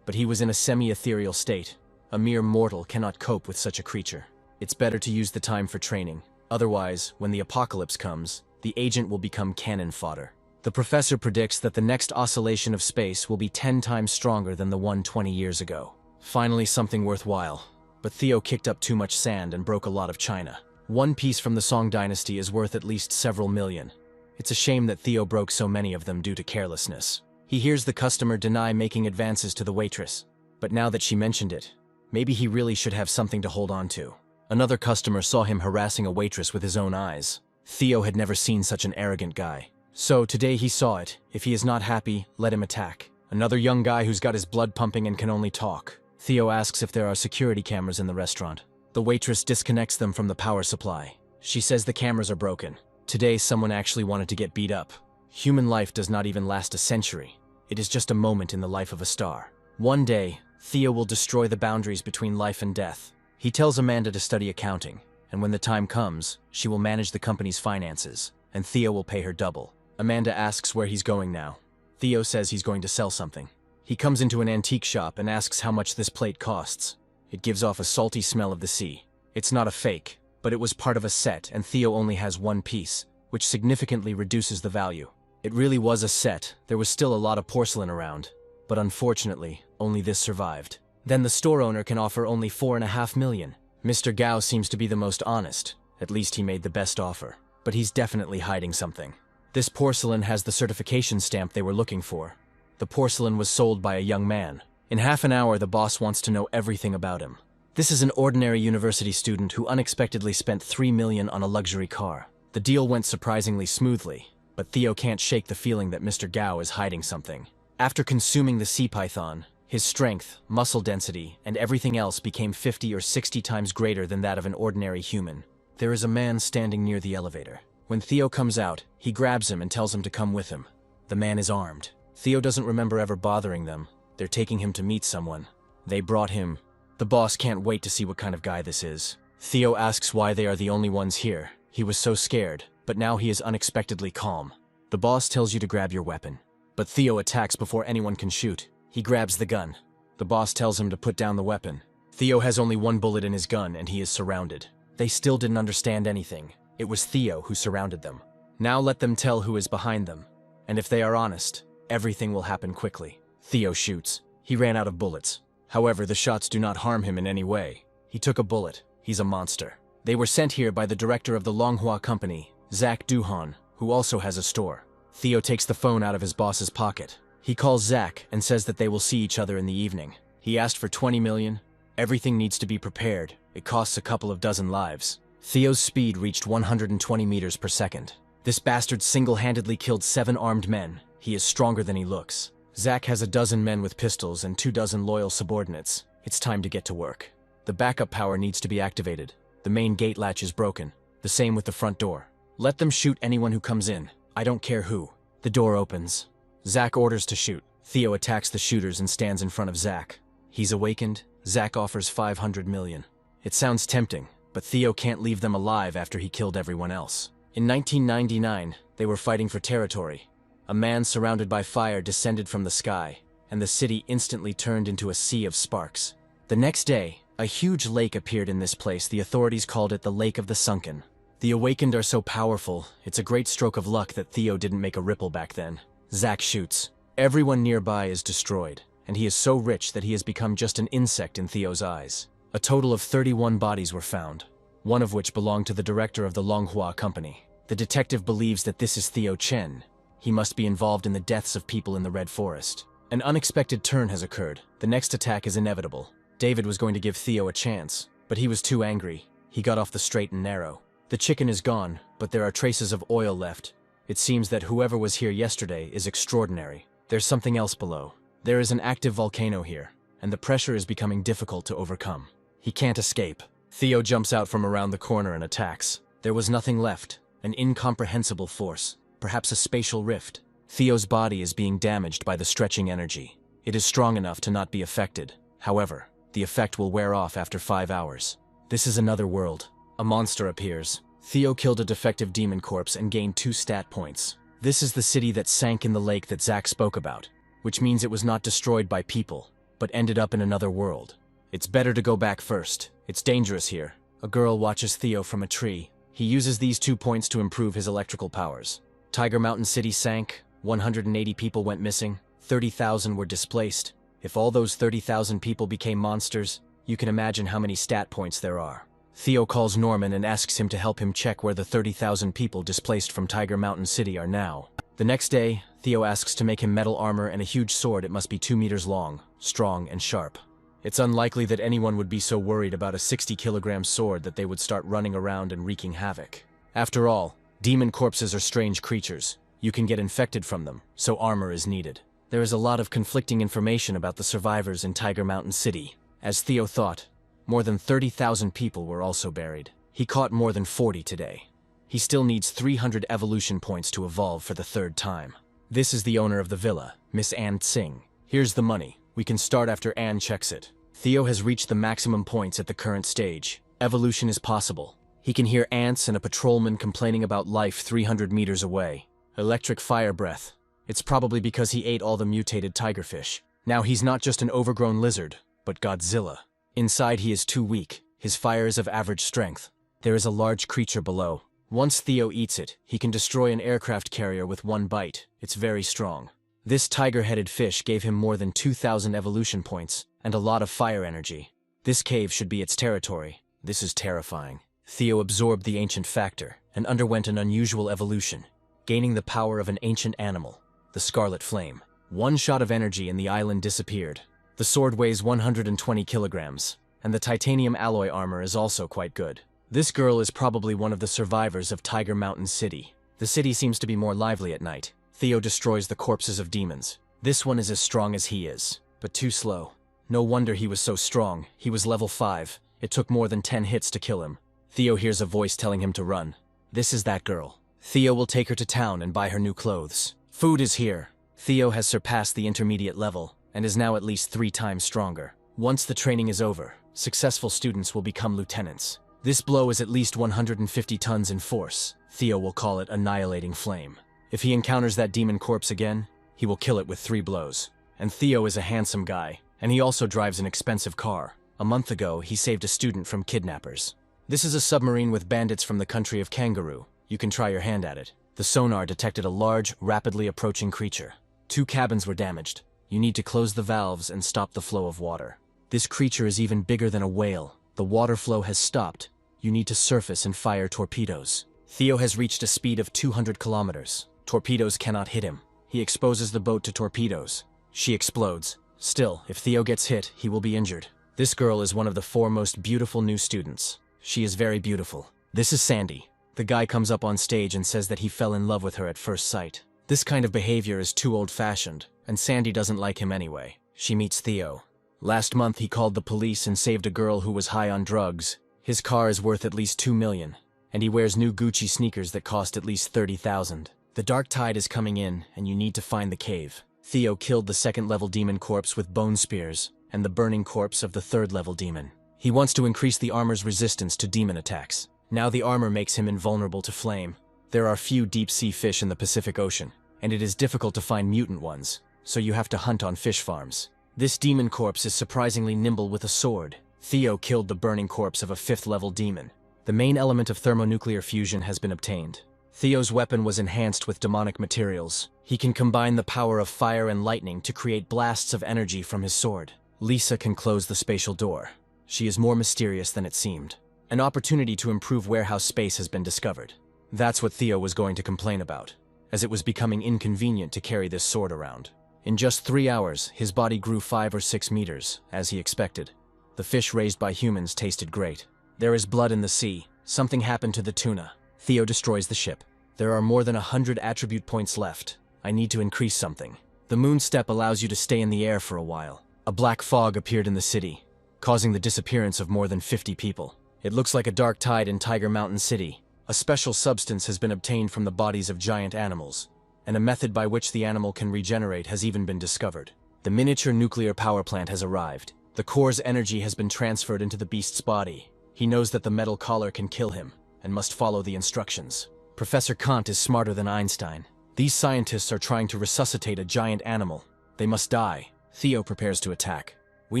but he was in a semi-ethereal state. A mere mortal cannot cope with such a creature. It's better to use the time for training. Otherwise, when the apocalypse comes, the agent will become cannon fodder. The professor predicts that the next oscillation of space will be 10 times stronger than the one 20 years ago. Finally, something worthwhile. But Theo kicked up too much sand and broke a lot of china. One piece from the Song dynasty is worth at least several million. It's a shame that Theo broke so many of them due to carelessness. He hears the customer deny making advances to the waitress. But now that she mentioned it, maybe he really should have something to hold on to. Another customer saw him harassing a waitress with his own eyes. Theo had never seen such an arrogant guy. So today he saw it. If he is not happy, let him attack. Another young guy who's got his blood pumping and can only talk. Theo asks if there are security cameras in the restaurant. The waitress disconnects them from the power supply. She says the cameras are broken. Today someone actually wanted to get beat up. Human life does not even last a century. It is just a moment in the life of a star. One day, Theo will destroy the boundaries between life and death. He tells Amanda to study accounting, and when the time comes, she will manage the company's finances, and Theo will pay her double. Amanda asks where he's going now. Theo says he's going to sell something. He comes into an antique shop and asks how much this plate costs. It gives off a salty smell of the sea. It's not a fake, but it was part of a set, and Theo only has one piece, which significantly reduces the value. It really was a set. There was still a lot of porcelain around, but unfortunately, only this survived. Then the store owner can offer only 4.5 million. Mr. Gao seems to be the most honest. At least he made the best offer. But he's definitely hiding something. This porcelain has the certification stamp they were looking for. The porcelain was sold by a young man. In half an hour, the boss wants to know everything about him. This is an ordinary university student who unexpectedly spent 3 million on a luxury car. The deal went surprisingly smoothly, but Theo can't shake the feeling that Mr. Gao is hiding something. After consuming the sea python, his strength, muscle density, and everything else became 50 or 60 times greater than that of an ordinary human. There is a man standing near the elevator. When Theo comes out, he grabs him and tells him to come with him. The man is armed. Theo doesn't remember ever bothering them. They're taking him to meet someone. They brought him. The boss can't wait to see what kind of guy this is. Theo asks why they are the only ones here. He was so scared, but now he is unexpectedly calm. The boss tells you to grab your weapon. But Theo attacks before anyone can shoot. He grabs the gun. The boss tells him to put down the weapon. Theo has only one bullet in his gun and he is surrounded. They still didn't understand anything. It was Theo who surrounded them. Now let them tell who is behind them. And if they are honest, everything will happen quickly. Theo shoots. He ran out of bullets. However, the shots do not harm him in any way. He took a bullet. He's a monster. They were sent here by the director of the Longhua company, Zach Duhan, who also has a store. Theo takes the phone out of his boss's pocket. He calls Zach and says that they will see each other in the evening. He asked for 20 million. Everything needs to be prepared. It costs a couple of dozen lives. Theo's speed reached 120 meters per second. This bastard single-handedly killed 7 armed men. He is stronger than he looks. Zach has a dozen men with pistols and 24 loyal subordinates. It's time to get to work. The backup power needs to be activated. The main gate latch is broken. The same with the front door. Let them shoot anyone who comes in. I don't care who. The door opens. Zach orders to shoot. Theo attacks the shooters and stands in front of Zach. He's awakened. Zach offers 500 million. It sounds tempting, but Theo can't leave them alive after he killed everyone else. In 1999, they were fighting for territory. A man surrounded by fire descended from the sky, and the city instantly turned into a sea of sparks. The next day, a huge lake appeared in this place. The authorities called it the Lake of the Sunken. The awakened are so powerful, it's a great stroke of luck that Theo didn't make a ripple back then. Zack shoots. Everyone nearby is destroyed, and he is so rich that he has become just an insect in Theo's eyes. A total of 31 bodies were found, one of which belonged to the director of the Manhwa company. The detective believes that this is Theo Chen. He must be involved in the deaths of people in the Red Forest. An unexpected turn has occurred. The next attack is inevitable. David was going to give Theo a chance, but he was too angry. He got off the straight and narrow. The chicken is gone, but there are traces of oil left. It seems that whoever was here yesterday is extraordinary. There's something else below. There is an active volcano here, and the pressure is becoming difficult to overcome. He can't escape. Theo jumps out from around the corner and attacks. There was nothing left, an incomprehensible force, perhaps a spatial rift. Theo's body is being damaged by the stretching energy. It is strong enough to not be affected. However, the effect will wear off after 5 hours. This is another world. A monster appears. Theo killed a defective demon corpse and gained 2 stat points. This is the city that sank in the lake that Zack spoke about, which means it was not destroyed by people, but ended up in another world. It's better to go back first. It's dangerous here. A girl watches Theo from a tree. He uses these 2 points to improve his electrical powers. Tiger Mountain City sank. 180 people went missing, 30,000 were displaced. If all those 30,000 people became monsters, you can imagine how many stat points there are. Theo calls Norman and asks him to help him check where the 30,000 people displaced from Tiger Mountain City are now. The next day, Theo asks to make him metal armor and a huge sword. It must be 2 meters long, strong and sharp. It's unlikely that anyone would be so worried about a 60-kilogram sword that they would start running around and wreaking havoc. After all, demon corpses are strange creatures. You can get infected from them, so armor is needed. There is a lot of conflicting information about the survivors in Tiger Mountain City. As Theo thought, more than 30,000 people were also buried. He caught more than 40 today. He still needs 300 evolution points to evolve for the 3rd time. This is the owner of the villa, Miss Ann Tsing. Here's the money. We can start after Ann checks it. Theo has reached the maximum points at the current stage. Evolution is possible. He can hear ants and a patrolman complaining about life 300 meters away. Electric fire breath. It's probably because he ate all the mutated tigerfish. Now he's not just an overgrown lizard, but Godzilla. Inside he is too weak. His fire is of average strength. There is a large creature below. Once Theo eats it, he can destroy an aircraft carrier with 1 bite. It's very strong. This tiger-headed fish gave him more than 2,000 evolution points and a lot of fire energy. This cave should be its territory. This is terrifying. Theo absorbed the ancient factor and underwent an unusual evolution, gaining the power of an ancient animal, the Scarlet Flame. 1 shot of energy and the island disappeared. The sword weighs 120 kilograms, and the titanium alloy armor is also quite good. This girl is probably one of the survivors of Tiger Mountain City. The city seems to be more lively at night. Theo destroys the corpses of demons. This one is as strong as he is, but too slow. No wonder he was so strong. He was level 5. It took more than 10 hits to kill him. Theo hears a voice telling him to run. This is that girl. Theo will take her to town and buy her new clothes. Food is here. Theo has surpassed the intermediate level and is now at least 3 times stronger. Once the training is over, successful students will become lieutenants. This blow is at least 150 tons in force. Theo will call it Annihilating Flame. If he encounters that demon corpse again, he will kill it with 3 blows. And Theo is a handsome guy, and he also drives an expensive car. A month ago, he saved a student from kidnappers. This is a submarine with bandits from the country of Kangaroo. You can try your hand at it. The sonar detected a large, rapidly approaching creature. 2 cabins were damaged. You need to close the valves and stop the flow of water. This creature is even bigger than a whale. The water flow has stopped. You need to surface and fire torpedoes. Theo has reached a speed of 200 kilometers. Torpedoes cannot hit him. He exposes the boat to torpedoes. She explodes. Still, if Theo gets hit, he will be injured. This girl is one of the 4 most beautiful new students. She is very beautiful. This is Sandy. The guy comes up on stage and says that he fell in love with her at first sight. This kind of behavior is too old-fashioned, and Sandy doesn't like him anyway. She meets Theo. Last month he called the police and saved a girl who was high on drugs. His car is worth at least 2 million, and he wears new Gucci sneakers that cost at least 30,000. The dark tide is coming in, and you need to find the cave. Theo killed the 2nd-level demon corpse with bone spears, and the burning corpse of the 3rd-level demon. He wants to increase the armor's resistance to demon attacks. Now the armor makes him invulnerable to flame. There are few deep-sea fish in the Pacific Ocean. and it is difficult to find mutant ones, so you have to hunt on fish farms. This demon corpse is surprisingly nimble with a sword. Theo killed the burning corpse of a 5th-level demon. The main element of thermonuclear fusion has been obtained. Theo's weapon was enhanced with demonic materials. He can combine the power of fire and lightning to create blasts of energy from his sword. Lisa can close the spatial door. She is more mysterious than it seemed. An opportunity to improve warehouse space has been discovered. That's what Theo was going to complain about, as it was becoming inconvenient to carry this sword around. In just 3 hours, his body grew 5 or 6 meters, as he expected. The fish raised by humans tasted great. There is blood in the sea. Something happened to the tuna. Theo destroys the ship. There are more than 100 attribute points left. I need to increase something. The moon step allows you to stay in the air for a while. A black fog appeared in the city, causing the disappearance of more than 50 people. It looks like a dark tide in Tiger Mountain City. A special substance has been obtained from the bodies of giant animals, and a method by which the animal can regenerate has even been discovered. The miniature nuclear power plant has arrived. The core's energy has been transferred into the beast's body. He knows that the metal collar can kill him, and must follow the instructions. Professor Kant is smarter than Einstein. These scientists are trying to resuscitate a giant animal. They must die. Theo prepares to attack. We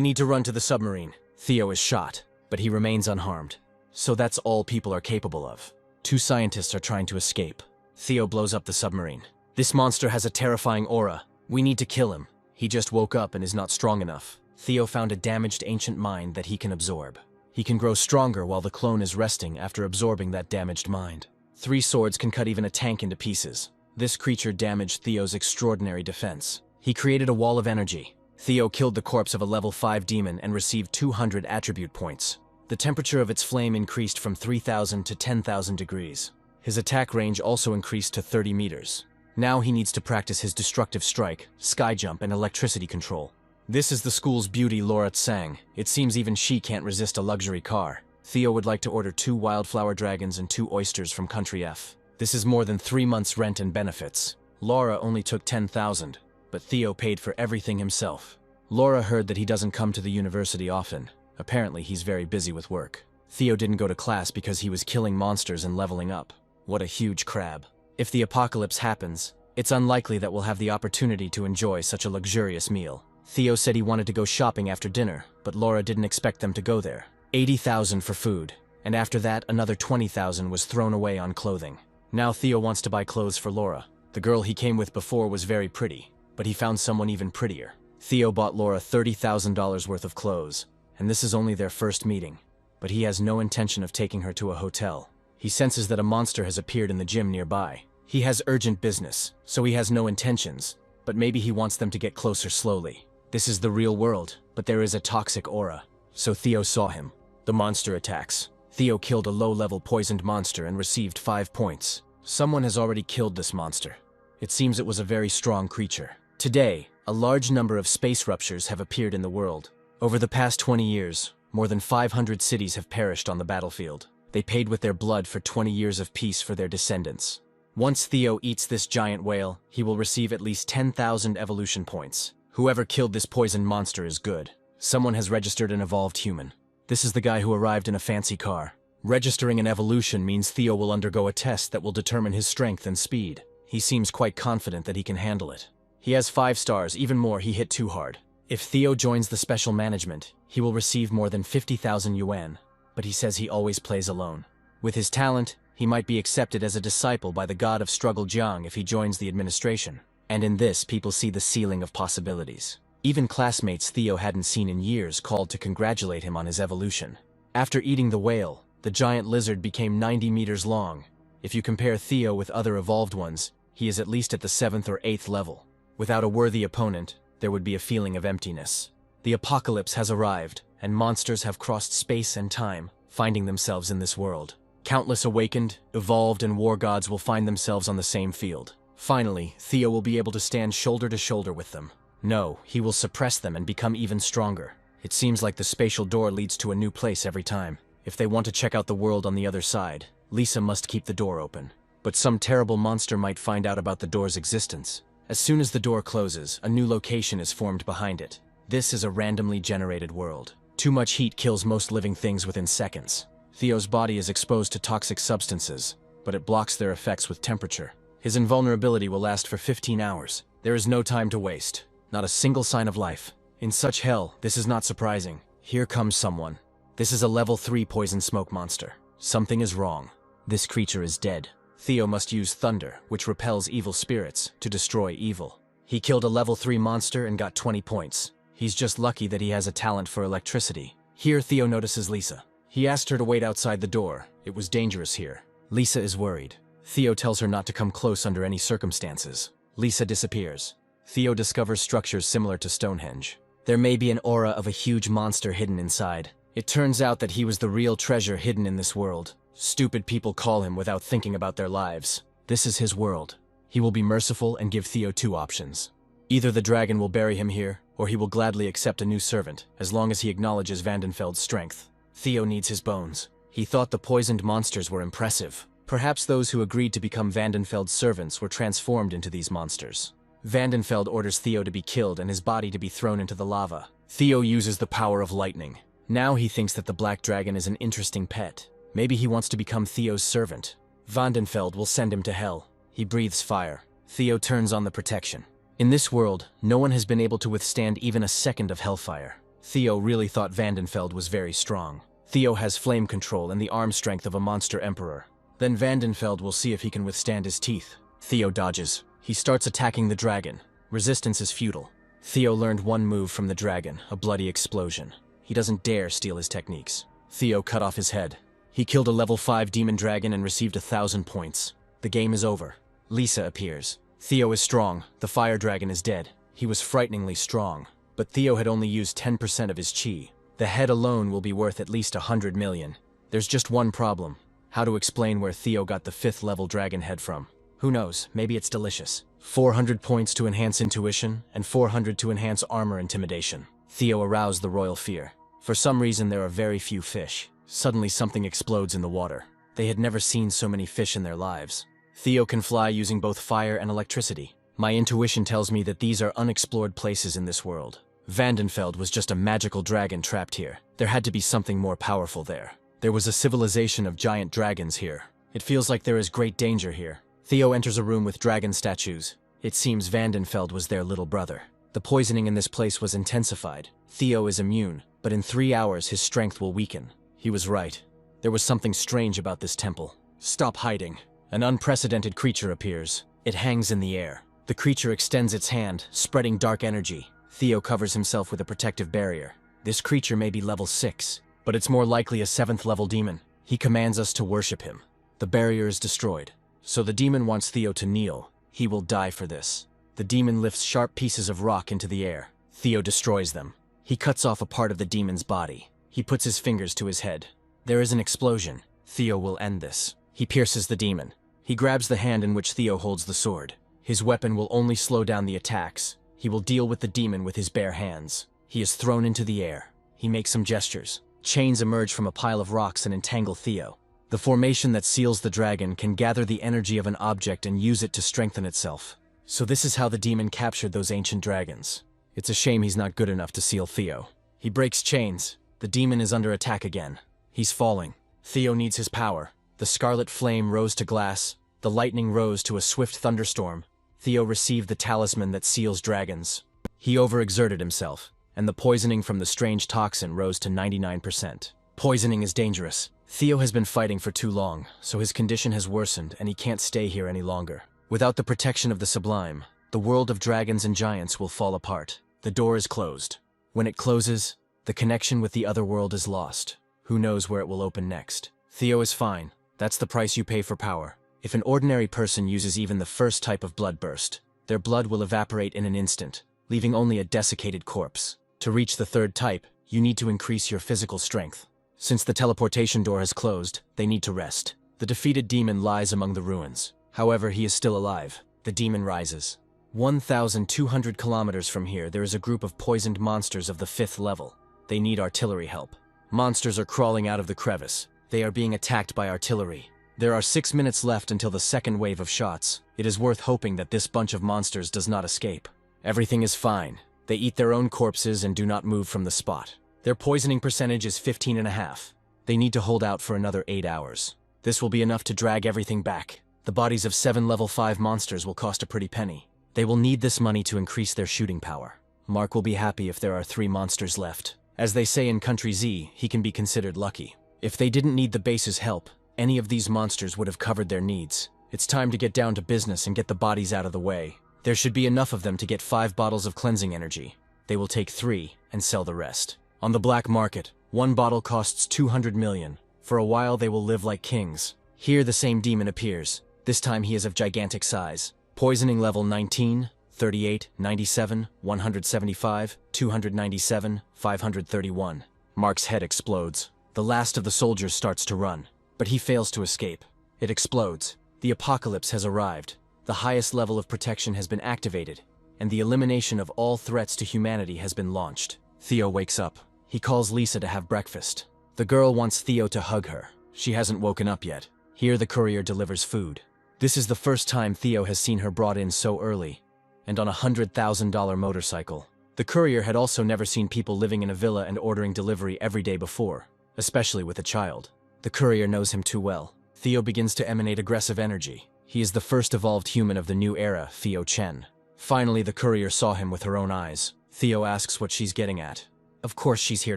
need to run to the submarine. Theo is shot, but he remains unharmed. So that's all people are capable of. 2 scientists are trying to escape. Theo blows up the submarine. This monster has a terrifying aura. We need to kill him. He just woke up and is not strong enough. Theo found a damaged ancient mind that he can absorb. He can grow stronger while the clone is resting after absorbing that damaged mind. 3 swords can cut even a tank into pieces. This creature damaged Theo's extraordinary defense. He created a wall of energy. Theo killed the corpse of a level 5 demon and received 200 attribute points. The temperature of its flame increased from 3,000 to 10,000 degrees. His attack range also increased to 30 meters. Now he needs to practice his destructive strike, sky jump, and electricity control. This is the school's beauty, Laura Tsang. It seems even she can't resist a luxury car. Theo would like to order 2 wildflower dragons and 2 oysters from Country F. This is more than 3 months' rent and benefits. Laura only took 10,000, but Theo paid for everything himself. Laura heard that he doesn't come to the university often. Apparently he's very busy with work. Theo didn't go to class because he was killing monsters and leveling up. What a huge crab. If the apocalypse happens, it's unlikely that we'll have the opportunity to enjoy such a luxurious meal. Theo said he wanted to go shopping after dinner, but Laura didn't expect them to go there. 80,000 for food, and after that another 20,000 was thrown away on clothing. Now Theo wants to buy clothes for Laura. The girl he came with before was very pretty, but he found someone even prettier. Theo bought Laura $30,000 worth of clothes, and this is only their first meeting. But he has no intention of taking her to a hotel. He senses that a monster has appeared in the gym nearby. He has urgent business, so he has no intentions, but maybe he wants them to get closer slowly. This is the real world, but there is a toxic aura. So Theo saw him. The monster attacks. Theo killed a low-level poisoned monster and received 5 points. Someone has already killed this monster. It seems it was a very strong creature. Today, a large number of space ruptures have appeared in the world. Over the past 20 years, more than 500 cities have perished on the battlefield. They paid with their blood for 20 years of peace for their descendants. Once Theo eats this giant whale, he will receive at least 10,000 evolution points. Whoever killed this poisoned monster is good. Someone has registered an evolved human. This is the guy who arrived in a fancy car. Registering an evolution means Theo will undergo a test that will determine his strength and speed. He seems quite confident that he can handle it. He has 5 stars, even more, he hit too hard. If Theo joins the special management, he will receive more than 50,000 yuan, but he says he always plays alone. With his talent, he might be accepted as a disciple by the god of struggle Jiang if he joins the administration. And in this, people see the ceiling of possibilities. Even classmates Theo hadn't seen in years called to congratulate him on his evolution. After eating the whale, the giant lizard became 90 meters long. If you compare Theo with other evolved ones, he is at least at the 7th or 8th level. Without a worthy opponent, there would be a feeling of emptiness. The apocalypse has arrived, and monsters have crossed space and time, finding themselves in this world. Countless awakened, evolved, and war gods will find themselves on the same field. Finally, Theo will be able to stand shoulder to shoulder with them. No, he will suppress them and become even stronger. It seems like the spatial door leads to a new place every time. If they want to check out the world on the other side, Lisa must keep the door open. But some terrible monster might find out about the door's existence. As soon as the door closes, a new location is formed behind it. This is a randomly generated world. Too much heat kills most living things within seconds. Theo's body is exposed to toxic substances, but it blocks their effects with temperature. His invulnerability will last for 15 hours. There is no time to waste. Not a single sign of life. In such hell, this is not surprising. Here comes someone. This is a level 3 poison smoke monster. Something is wrong. This creature is dead. Theo must use thunder, which repels evil spirits, to destroy evil. He killed a level 3 monster and got 20 points. He's just lucky that he has a talent for electricity. Here, Theo notices Lisa. He asked her to wait outside the door. It was dangerous here. Lisa is worried. Theo tells her not to come close under any circumstances. Lisa disappears. Theo discovers structures similar to Stonehenge. There may be an aura of a huge monster hidden inside. It turns out that he was the real treasure hidden in this world. Stupid people call him without thinking about their lives. This is his world. He will be merciful and give Theo 2 options. Either the dragon will bury him here, or he will gladly accept a new servant, as long as he acknowledges Vandenfeld's strength. Theo needs his bones. He thought the poisoned monsters were impressive. Perhaps those who agreed to become Vandenfeld's servants were transformed into these monsters. Vandenfeld orders Theo to be killed and his body to be thrown into the lava. Theo uses the power of lightning. Now he thinks that the black dragon is an interesting pet. Maybe he wants to become Theo's servant. Vandenfeld will send him to hell. He breathes fire. Theo turns on the protection. In this world, no one has been able to withstand even a second of hellfire. Theo really thought Vandenfeld was very strong. Theo has flame control and the arm strength of a monster emperor. Then Vandenfeld will see if he can withstand his teeth. Theo dodges. He starts attacking the dragon. Resistance is futile. Theo learned one move from the dragon, a bloody explosion. He doesn't dare steal his techniques. Theo cut off his head. He killed a level 5 demon dragon and received 1,000 points. The game is over. Lisa appears. Theo is strong. The fire dragon is dead. He was frighteningly strong. But Theo had only used 10% of his chi. The head alone will be worth at least 100 million. There's just one problem. How to explain where Theo got the 5th level dragon head from. Who knows, maybe it's delicious. 400 points to enhance intuition, and 400 to enhance armor intimidation. Theo aroused the royal fear. For some reason there are very few fish. Suddenly something explodes in the water. They had never seen so many fish in their lives. Theo can fly using both fire and electricity. My intuition tells me that these are unexplored places in this world. Vandenfeld was just a magical dragon trapped here. There had to be something more powerful there. There was a civilization of giant dragons here. It feels like there is great danger here. Theo enters a room with dragon statues. It seems Vandenfeld was their little brother. The poisoning in this place was intensified. Theo is immune, but in 3 hours his strength will weaken. He was right. There was something strange about this temple. Stop hiding. An unprecedented creature appears. It hangs in the air. The creature extends its hand, spreading dark energy. Theo covers himself with a protective barrier. This creature may be level 6, but it's more likely a 7th level demon. He commands us to worship him. The barrier is destroyed. So the demon wants Theo to kneel. He will die for this. The demon lifts sharp pieces of rock into the air. Theo destroys them. He cuts off a part of the demon's body. He puts his fingers to his head. There is an explosion. Theo will end this. He pierces the demon. He grabs the hand in which Theo holds the sword. His weapon will only slow down the attacks. He will deal with the demon with his bare hands. He is thrown into the air. He makes some gestures. Chains emerge from a pile of rocks and entangle Theo. The formation that seals the dragon can gather the energy of an object and use it to strengthen itself. So this is how the demon captured those ancient dragons. It's a shame he's not good enough to seal Theo. He breaks chains. The demon is under attack again. He's falling. Theo needs his power. The scarlet flame rose to glass. The lightning rose to a swift thunderstorm. Theo received the talisman that seals dragons. He overexerted himself, and the poisoning from the strange toxin rose to 99%. Poisoning is dangerous. Theo has been fighting for too long, so his condition has worsened and he can't stay here any longer. Without the protection of the sublime, the world of dragons and giants will fall apart. The door is closed. When it closes, the connection with the other world is lost. Who knows where it will open next? Theo is fine. That's the price you pay for power. If an ordinary person uses even the first type of blood burst, their blood will evaporate in an instant, leaving only a desiccated corpse. To reach the third type, you need to increase your physical strength. Since the teleportation door has closed, they need to rest. The defeated demon lies among the ruins. However, he is still alive. The demon rises. 1,200 kilometers from here, there is a group of poisoned monsters of the 5th level. They need artillery help. Monsters are crawling out of the crevice. They are being attacked by artillery. There are 6 minutes left until the second wave of shots. It is worth hoping that this bunch of monsters does not escape. Everything is fine. They eat their own corpses and do not move from the spot. Their poisoning percentage is 15.5. They need to hold out for another 8 hours. This will be enough to drag everything back. The bodies of 7 level 5 monsters will cost a pretty penny. They will need this money to increase their shooting power. Mark will be happy if there are 3 monsters left. As they say in Country Z, he can be considered lucky. If they didn't need the base's help, any of these monsters would have covered their needs. It's time to get down to business and get the bodies out of the way. There should be enough of them to get 5 bottles of cleansing energy. They will take 3 and sell the rest. On the black market, 1 bottle costs 200 million. For a while they will live like kings. Here the same demon appears. This time he is of gigantic size. Poisoning level 19, 38, 97, 175, 297, 531. Mark's head explodes. The last of the soldiers starts to run, but he fails to escape. It explodes. The apocalypse has arrived. The highest level of protection has been activated, and the elimination of all threats to humanity has been launched. Theo wakes up. He calls Lisa to have breakfast. The girl wants Theo to hug her. She hasn't woken up yet. Here the courier delivers food. This is the first time Theo has seen her brought in so early, and on a $100,000 motorcycle. The courier had also never seen people living in a villa and ordering delivery every day before, especially with a child. The courier knows him too well. Theo begins to emanate aggressive energy. He is the first evolved human of the new era, Theo Chen. Finally, the courier saw him with her own eyes. Theo asks what she's getting at. Of course she's here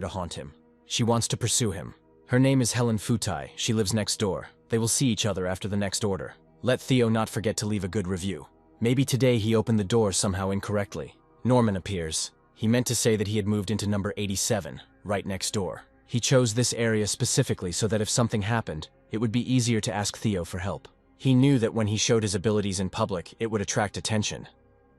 to haunt him. She wants to pursue him. Her name is Helen Futai. She lives next door. They will see each other after the next order. Let Theo not forget to leave a good review. Maybe today he opened the door somehow incorrectly. Norman appears. He meant to say that he had moved into number 87, right next door. He chose this area specifically so that if something happened, it would be easier to ask Theo for help. He knew that when he showed his abilities in public, it would attract attention.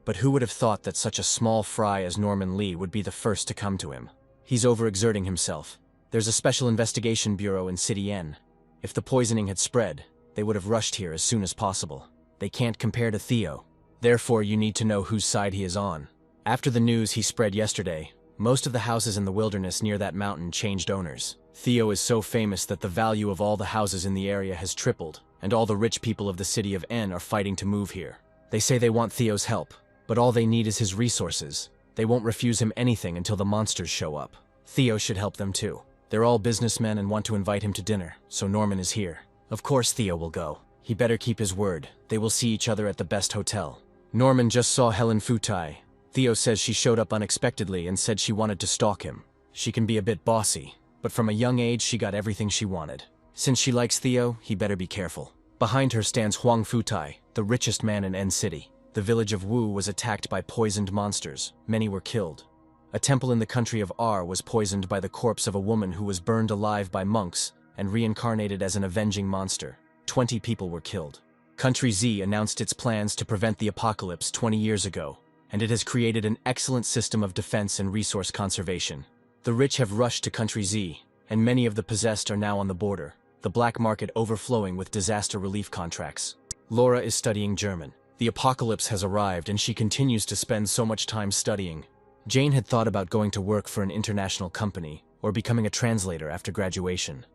But who would have thought that such a small fry as Norman Lee would be the first to come to him? He's overexerting himself. There's a special investigation bureau in City N. If the poisoning had spread, they would have rushed here as soon as possible. They can't compare to Theo. Therefore, you need to know whose side he is on. After the news he spread yesterday, most of the houses in the wilderness near that mountain changed owners. Theo is so famous that the value of all the houses in the area has tripled, and all the rich people of the city of N are fighting to move here. They say they want Theo's help, but all they need is his resources. They won't refuse him anything until the monsters show up. Theo should help them too. They're all businessmen and want to invite him to dinner, so Norman is here. Of course Theo will go. He better keep his word. They will see each other at the best hotel. Norman just saw Helen Futai. Theo says she showed up unexpectedly and said she wanted to stalk him. She can be a bit bossy, but from a young age she got everything she wanted. Since she likes Theo, he better be careful. Behind her stands Huang Futai, the richest man in N City. The village of Wu was attacked by poisoned monsters. Many were killed. A temple in the country of R was poisoned by the corpse of a woman who was burned alive by monks and reincarnated as an avenging monster. 20 people were killed. Country Z announced its plans to prevent the apocalypse 20 years ago, and it has created an excellent system of defense and resource conservation. The rich have rushed to Country Z, and many of the possessed are now on the border, the black market overflowing with disaster relief contracts. Laura is studying German. The apocalypse has arrived and she continues to spend so much time studying. Jane had thought about going to work for an international company or becoming a translator after graduation.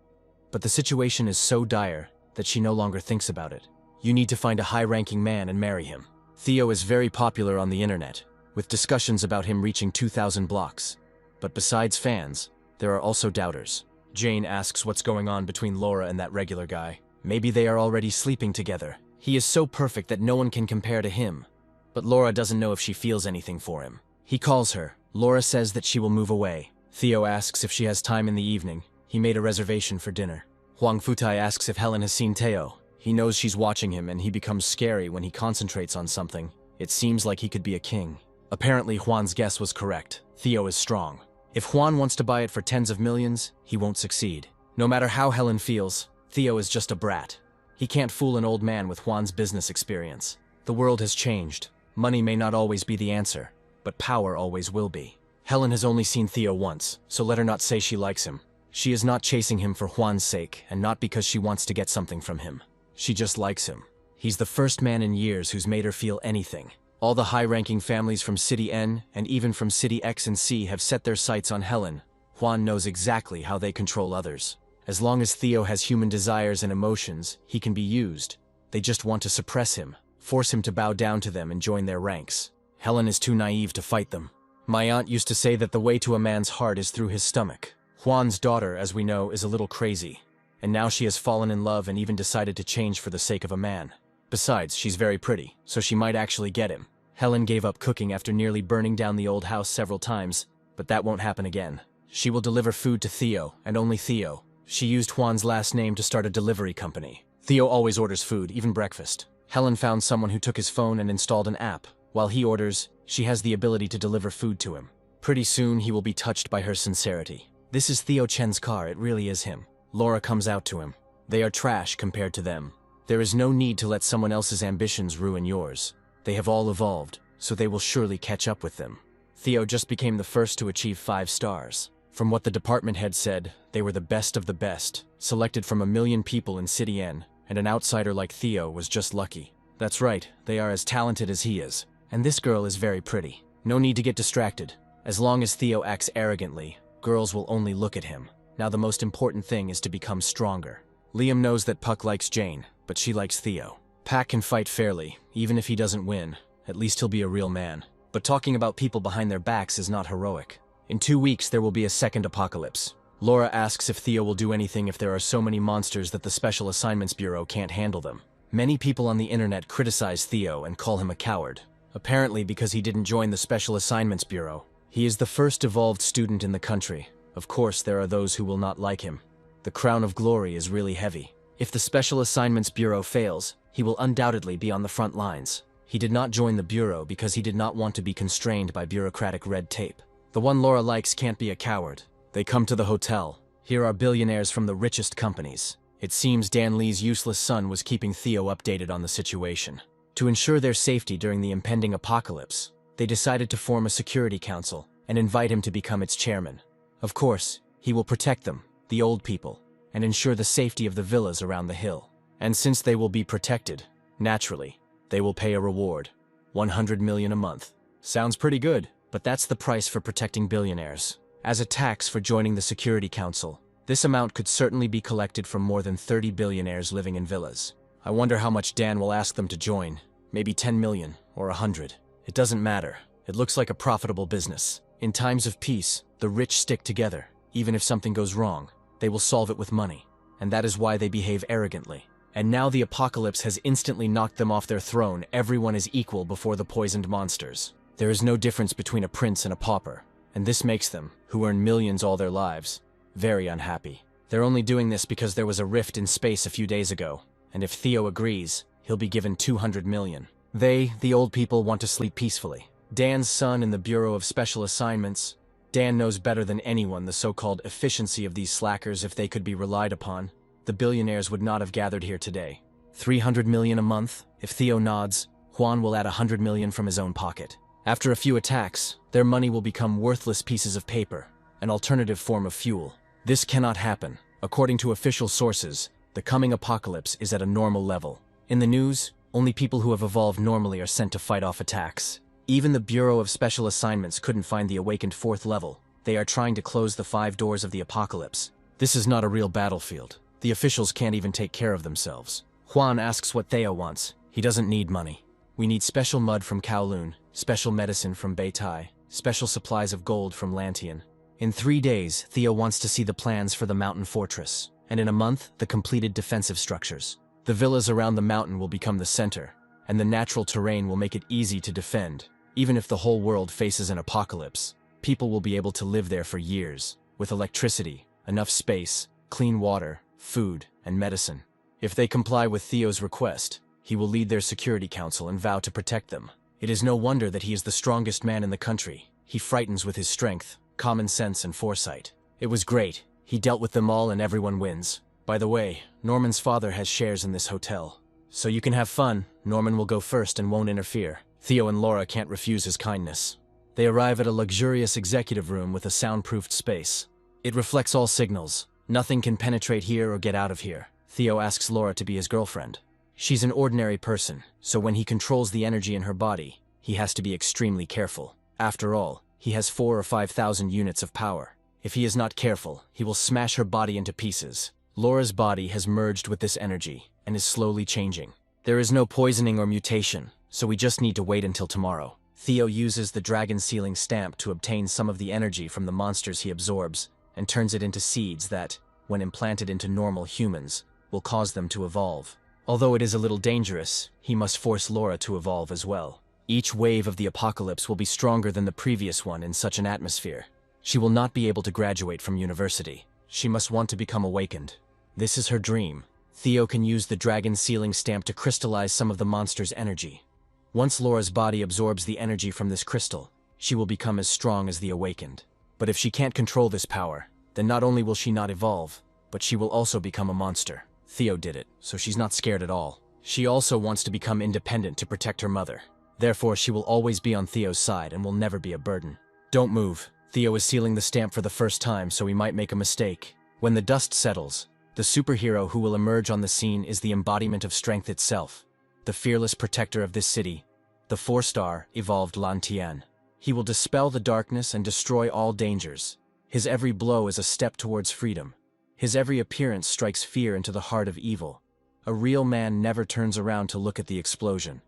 But the situation is so dire that she no longer thinks about it. You need to find a high-ranking man and marry him. Theo is very popular on the internet, with discussions about him reaching 2,000 blocks. But besides fans, there are also doubters. Jane asks what's going on between Laura and that regular guy. Maybe they are already sleeping together. He is so perfect that no one can compare to him. But Laura doesn't know if she feels anything for him. He calls her. Laura says that she will move away. Theo asks if she has time in the evening. He made a reservation for dinner. Huang Futai asks if Helen has seen Theo. He knows she's watching him and he becomes scary when he concentrates on something. It seems like he could be a king. Apparently Juan's guess was correct. Theo is strong. If Juan wants to buy it for tens of millions, he won't succeed. No matter how Helen feels, Theo is just a brat. He can't fool an old man with Juan's business experience. The world has changed. Money may not always be the answer, but power always will be. Helen has only seen Theo once, so let her not say she likes him. She is not chasing him for Juan's sake, and not because she wants to get something from him. She just likes him. He's the first man in years who's made her feel anything. All the high-ranking families from City N, and even from City X and C have set their sights on Helen. Juan knows exactly how they control others. As long as Theo has human desires and emotions, he can be used. They just want to suppress him, force him to bow down to them and join their ranks. Helen is too naive to fight them. My aunt used to say that the way to a man's heart is through his stomach. Juan's daughter, as we know, is a little crazy, and now she has fallen in love and even decided to change for the sake of a man. Besides, she's very pretty, so she might actually get him. Helen gave up cooking after nearly burning down the old house several times, but that won't happen again. She will deliver food to Theo, and only Theo. She used Juan's last name to start a delivery company. Theo always orders food, even breakfast. Helen found someone who took his phone and installed an app. While he orders, she has the ability to deliver food to him. Pretty soon, he will be touched by her sincerity. This is Theo Chen's car, it really is him. Laura comes out to him. They are trash compared to them. There is no need to let someone else's ambitions ruin yours. They have all evolved, so they will surely catch up with them. Theo just became the first to achieve 5 stars. From what the department head said, they were the best of the best, selected from 1 million people in City N, and an outsider like Theo was just lucky. That's right, they are as talented as he is. And this girl is very pretty. No need to get distracted. As long as Theo acts arrogantly, girls will only look at him. Now the most important thing is to become stronger. Liam knows that Puck likes Jane, but she likes Theo. Pack can fight fairly, even if he doesn't win. At least he'll be a real man. But talking about people behind their backs is not heroic. In 2 weeks there will be a second apocalypse. Laura asks if Theo will do anything if there are so many monsters that the Special Assignments Bureau can't handle them. Many people on the internet criticize Theo and call him a coward. Apparently because he didn't join the Special Assignments Bureau. He is the first evolved student in the country. Of course there are those who will not like him. The crown of glory is really heavy. If the Special Assignments Bureau fails, he will undoubtedly be on the front lines. He did not join the Bureau because he did not want to be constrained by bureaucratic red tape. The one Laura likes can't be a coward. They come to the hotel. Here are billionaires from the richest companies. It seems Dan Lee's useless son was keeping Theo updated on the situation. To ensure their safety during the impending apocalypse, they decided to form a security council and invite him to become its chairman. Of course, he will protect them, the old people, and ensure the safety of the villas around the hill. And since they will be protected, naturally, they will pay a reward, 100 million a month. Sounds pretty good, but that's the price for protecting billionaires. As a tax for joining the Security Council, this amount could certainly be collected from more than 30 billionaires living in villas. I wonder how much Dan will ask them to join. Maybe 10 million or 100. It doesn't matter. It looks like a profitable business. In times of peace, the rich stick together. Even if something goes wrong, they will solve it with money. And that is why they behave arrogantly. And now the apocalypse has instantly knocked them off their throne. Everyone is equal before the poisoned monsters. There is no difference between a prince and a pauper. And this makes them, who earn millions all their lives, very unhappy. They're only doing this because there was a rift in space a few days ago. And if Theo agrees, he'll be given 200 million. They, the old people, want to sleep peacefully. Dan's son in the Bureau of Special Assignments. Dan knows better than anyone the so-called efficiency of these slackers. If they could be relied upon, the billionaires would not have gathered here today. 300 million a month. If Theo nods, Juan will add 100 million from his own pocket. After a few attacks, their money will become worthless pieces of paper, an alternative form of fuel. This cannot happen. According to official sources, the coming apocalypse is at a normal level. In the news, only people who have evolved normally are sent to fight off attacks. Even the Bureau of Special Assignments couldn't find the awakened 4th level. They are trying to close the 5 doors of the apocalypse. This is not a real battlefield. The officials can't even take care of themselves. Juan asks what Theo wants. He doesn't need money. We need special mud from Kowloon, special medicine from Beitai, special supplies of gold from Lantian. In 3 days, Theo wants to see the plans for the mountain fortress, and in a month, the completed defensive structures. The villas around the mountain will become the center, and the natural terrain will make it easy to defend. Even if the whole world faces an apocalypse, people will be able to live there for years, with electricity, enough space, clean water, food, and medicine. If they comply with Theo's request, he will lead their security council and vow to protect them. It is no wonder that he is the strongest man in the country. He frightens with his strength, common sense, and foresight. It was great. He dealt with them all and everyone wins. By the way, Norman's father has shares in this hotel. So you can have fun. Norman will go first and won't interfere. Theo and Laura can't refuse his kindness. They arrive at a luxurious executive room with a soundproofed space. It reflects all signals. Nothing can penetrate here or get out of here. Theo asks Laura to be his girlfriend. She's an ordinary person, so when he controls the energy in her body, he has to be extremely careful. After all, he has 4,000 or 5,000 units of power. If he is not careful, he will smash her body into pieces. Laura's body has merged with this energy and is slowly changing. There is no poisoning or mutation, so we just need to wait until tomorrow. Theo uses the dragon sealing stamp to obtain some of the energy from the monsters he absorbs and turns it into seeds that, when implanted into normal humans, will cause them to evolve. Although it is a little dangerous, he must force Laura to evolve as well. Each wave of the apocalypse will be stronger than the previous one in such an atmosphere. She will not be able to graduate from university. She must want to become awakened. This is her dream. Theo can use the dragon sealing stamp to crystallize some of the monster's energy. Once Laura's body absorbs the energy from this crystal, she will become as strong as the awakened. But if she can't control this power, then not only will she not evolve, but she will also become a monster. Theo did it, so she's not scared at all. She also wants to become independent to protect her mother. Therefore, she will always be on Theo's side and will never be a burden. Don't move. Theo is sealing the stamp for the first time, so he might make a mistake. When the dust settles, the superhero who will emerge on the scene is the embodiment of strength itself. The fearless protector of this city, the 4-star evolved Lan Tian. He will dispel the darkness and destroy all dangers. His every blow is a step towards freedom. His every appearance strikes fear into the heart of evil. A real man never turns around to look at the explosion,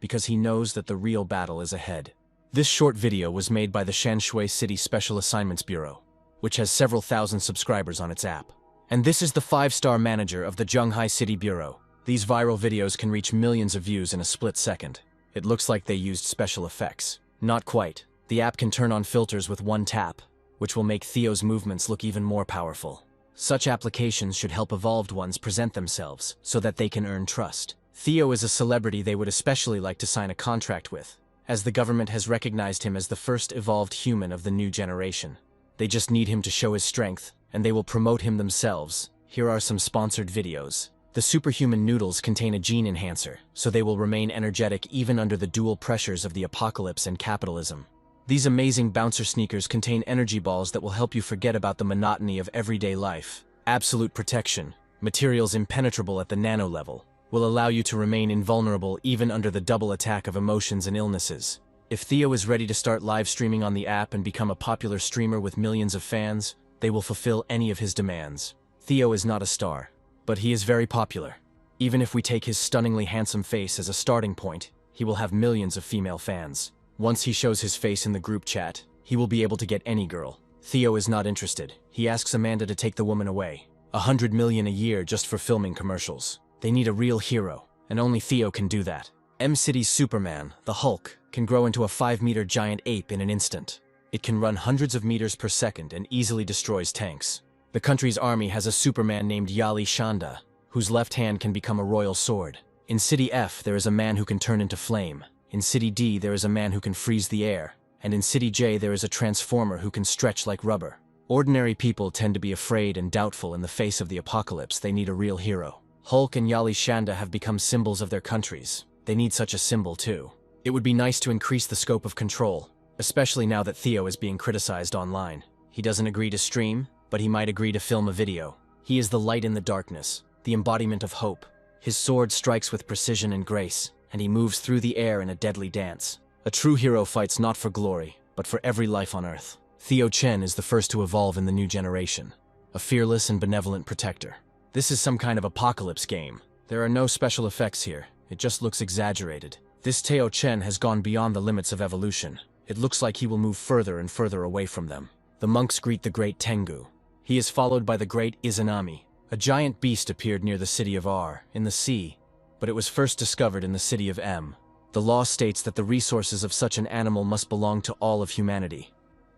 because he knows that the real battle is ahead. This short video was made by the Shanshui City Special Assignments Bureau, which has several thousand subscribers on its app. And this is the 5-star manager of the Zhenghai City Bureau. These viral videos can reach millions of views in a split second. It looks like they used special effects. Not quite. The app can turn on filters with one tap, which will make Theo's movements look even more powerful. Such applications should help evolved ones present themselves so that they can earn trust. Theo is a celebrity they would especially like to sign a contract with, as the government has recognized him as the first evolved human of the new generation. They just need him to show his strength, and they will promote him themselves. Here are some sponsored videos. The superhuman noodles contain a gene enhancer, so they will remain energetic even under the dual pressures of the apocalypse and capitalism. These amazing bouncer sneakers contain energy balls that will help you forget about the monotony of everyday life. Absolute protection, materials impenetrable at the nano level, will allow you to remain invulnerable even under the double attack of emotions and illnesses. If Theo is ready to start live streaming on the app and become a popular streamer with millions of fans, they will fulfill any of his demands. Theo is not a star, but he is very popular. Even if we take his stunningly handsome face as a starting point, he will have millions of female fans. Once he shows his face in the group chat, he will be able to get any girl. Theo is not interested. He asks Amanda to take the woman away. 100 million a year just for filming commercials. They need a real hero, and only Theo can do that. M-City's Superman, the Hulk, can grow into a 5-meter giant ape in an instant. It can run hundreds of meters per second and easily destroys tanks. The country's army has a Superman named Yali Shanda, whose left hand can become a royal sword. In City F, there is a man who can turn into flame. In City D, there is a man who can freeze the air. And in City J, there is a transformer who can stretch like rubber. Ordinary people tend to be afraid and doubtful in the face of the apocalypse. They need a real hero. Hulk and Yali Shanda have become symbols of their countries. They need such a symbol too. It would be nice to increase the scope of control, especially now that Theo is being criticized online. He doesn't agree to stream, but he might agree to film a video. He is the light in the darkness, the embodiment of hope. His sword strikes with precision and grace, and he moves through the air in a deadly dance. A true hero fights not for glory, but for every life on Earth. Theo Chen is the first to evolve in the new generation, a fearless and benevolent protector. This is some kind of apocalypse game. There are no special effects here. It just looks exaggerated. This Theo Chen has gone beyond the limits of evolution. It looks like he will move further and further away from them. The monks greet the great Tengu. He is followed by the great Izanami. A giant beast appeared near the city of R, in the sea, but it was first discovered in the city of M. The law states that the resources of such an animal must belong to all of humanity.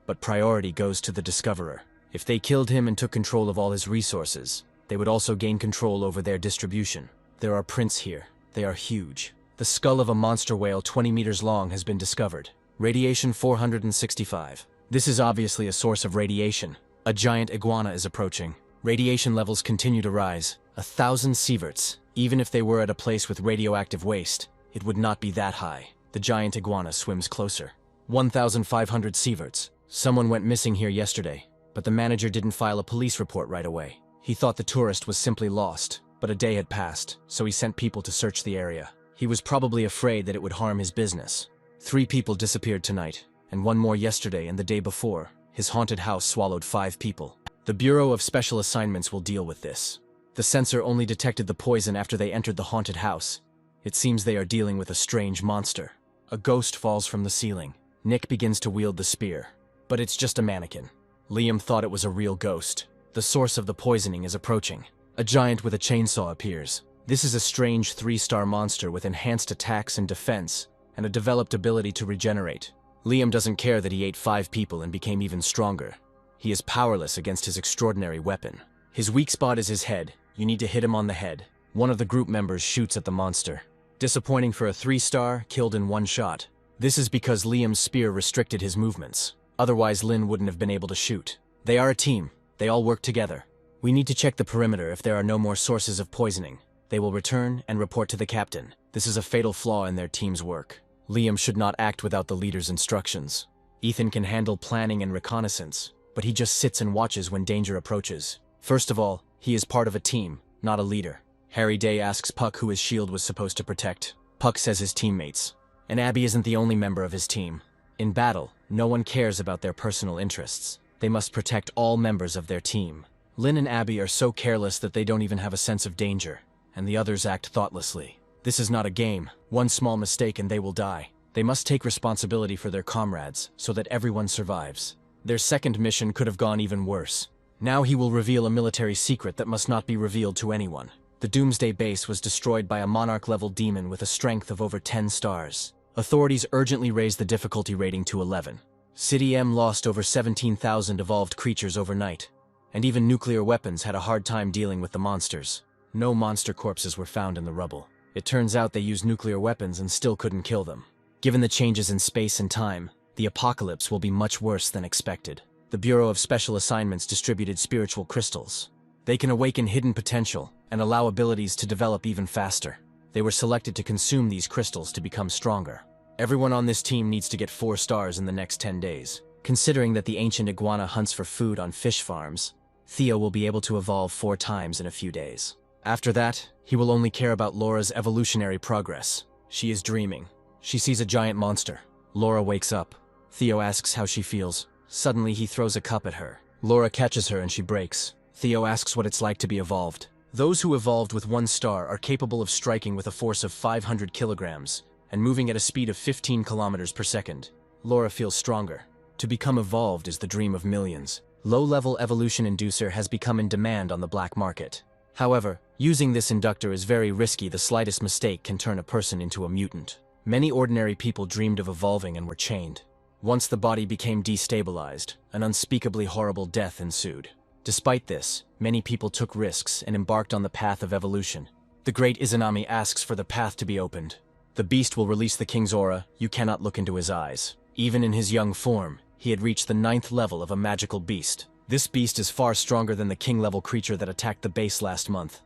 But priority goes to the discoverer. If they killed him and took control of all his resources, they would also gain control over their distribution. There are prints here. They are huge. The skull of a monster whale 20 meters long has been discovered. Radiation 465. This is obviously a source of radiation. A giant iguana is approaching. Radiation levels continue to rise. 1,000 sieverts. Even if they were at a place with radioactive waste, it would not be that high. The giant iguana swims closer. 1,500 sieverts. Someone went missing here yesterday, but the manager didn't file a police report right away. He thought the tourist was simply lost, but a day had passed, so he sent people to search the area. He was probably afraid that it would harm his business. 3 people disappeared tonight, and 1 more yesterday and the day before. His haunted house swallowed 5 people. The Bureau of Special Assignments will deal with this. The sensor only detected the poison after they entered the haunted house. It seems they are dealing with a strange monster. A ghost falls from the ceiling. Nick begins to wield the spear. But it's just a mannequin. Liam thought it was a real ghost. The source of the poisoning is approaching. A giant with a chainsaw appears. This is a strange 3-star monster with enhanced attacks and defense, and a developed ability to regenerate. Liam doesn't care that he ate 5 people and became even stronger. He is powerless against his extraordinary weapon. His weak spot is his head. You need to hit him on the head. One of the group members shoots at the monster. Disappointing for a 3-star, killed in 1 shot. This is because Liam's spear restricted his movements. Otherwise, Lin wouldn't have been able to shoot. They are a team. They all work together. We need to check the perimeter if there are no more sources of poisoning. They will return and report to the captain. This is a fatal flaw in their team's work. Liam should not act without the leader's instructions. Ethan can handle planning and reconnaissance, but he just sits and watches when danger approaches. First of all, he is part of a team, not a leader. Harry Day asks Puck who his shield was supposed to protect. Puck says his teammates. And Abby isn't the only member of his team. In battle, no one cares about their personal interests. They must protect all members of their team. Lin and Abby are so careless that they don't even have a sense of danger, and the others act thoughtlessly. This is not a game. One small mistake and they will die. They must take responsibility for their comrades, so that everyone survives. Their second mission could have gone even worse. Now he will reveal a military secret that must not be revealed to anyone. The Doomsday base was destroyed by a Monarch-level demon with a strength of over 10 stars. Authorities urgently raised the difficulty rating to 11. City M lost over 17,000 evolved creatures overnight, and even nuclear weapons had a hard time dealing with the monsters. No monster corpses were found in the rubble. It turns out they used nuclear weapons and still couldn't kill them. Given the changes in space and time, the apocalypse will be much worse than expected. The Bureau of Special Assignments distributed spiritual crystals. They can awaken hidden potential and allow abilities to develop even faster. They were selected to consume these crystals to become stronger. Everyone on this team needs to get 4 stars in the next 10 days. Considering that the ancient iguana hunts for food on fish farms, Theo will be able to evolve 4 times in a few days. After that, he will only care about Laura's evolutionary progress. She is dreaming. She sees a giant monster. Laura wakes up. Theo asks how she feels. Suddenly he throws a cup at her. Laura catches her and she breaks. Theo asks what it's like to be evolved. Those who evolved with 1 star are capable of striking with a force of 500 kilograms and moving at a speed of 15 kilometers per second. Laura feels stronger. To become evolved is the dream of millions. Low-level evolution inducer has become in demand on the black market. However, using this inductor is very risky. The slightest mistake can turn a person into a mutant. Many ordinary people dreamed of evolving and were chained. Once the body became destabilized, an unspeakably horrible death ensued. Despite this, many people took risks and embarked on the path of evolution. The great Izanami asks for the path to be opened. The beast will release the king's aura. You cannot look into his eyes. Even in his young form, he had reached the 9th level of a magical beast. This beast is far stronger than the king-level creature that attacked the base last month.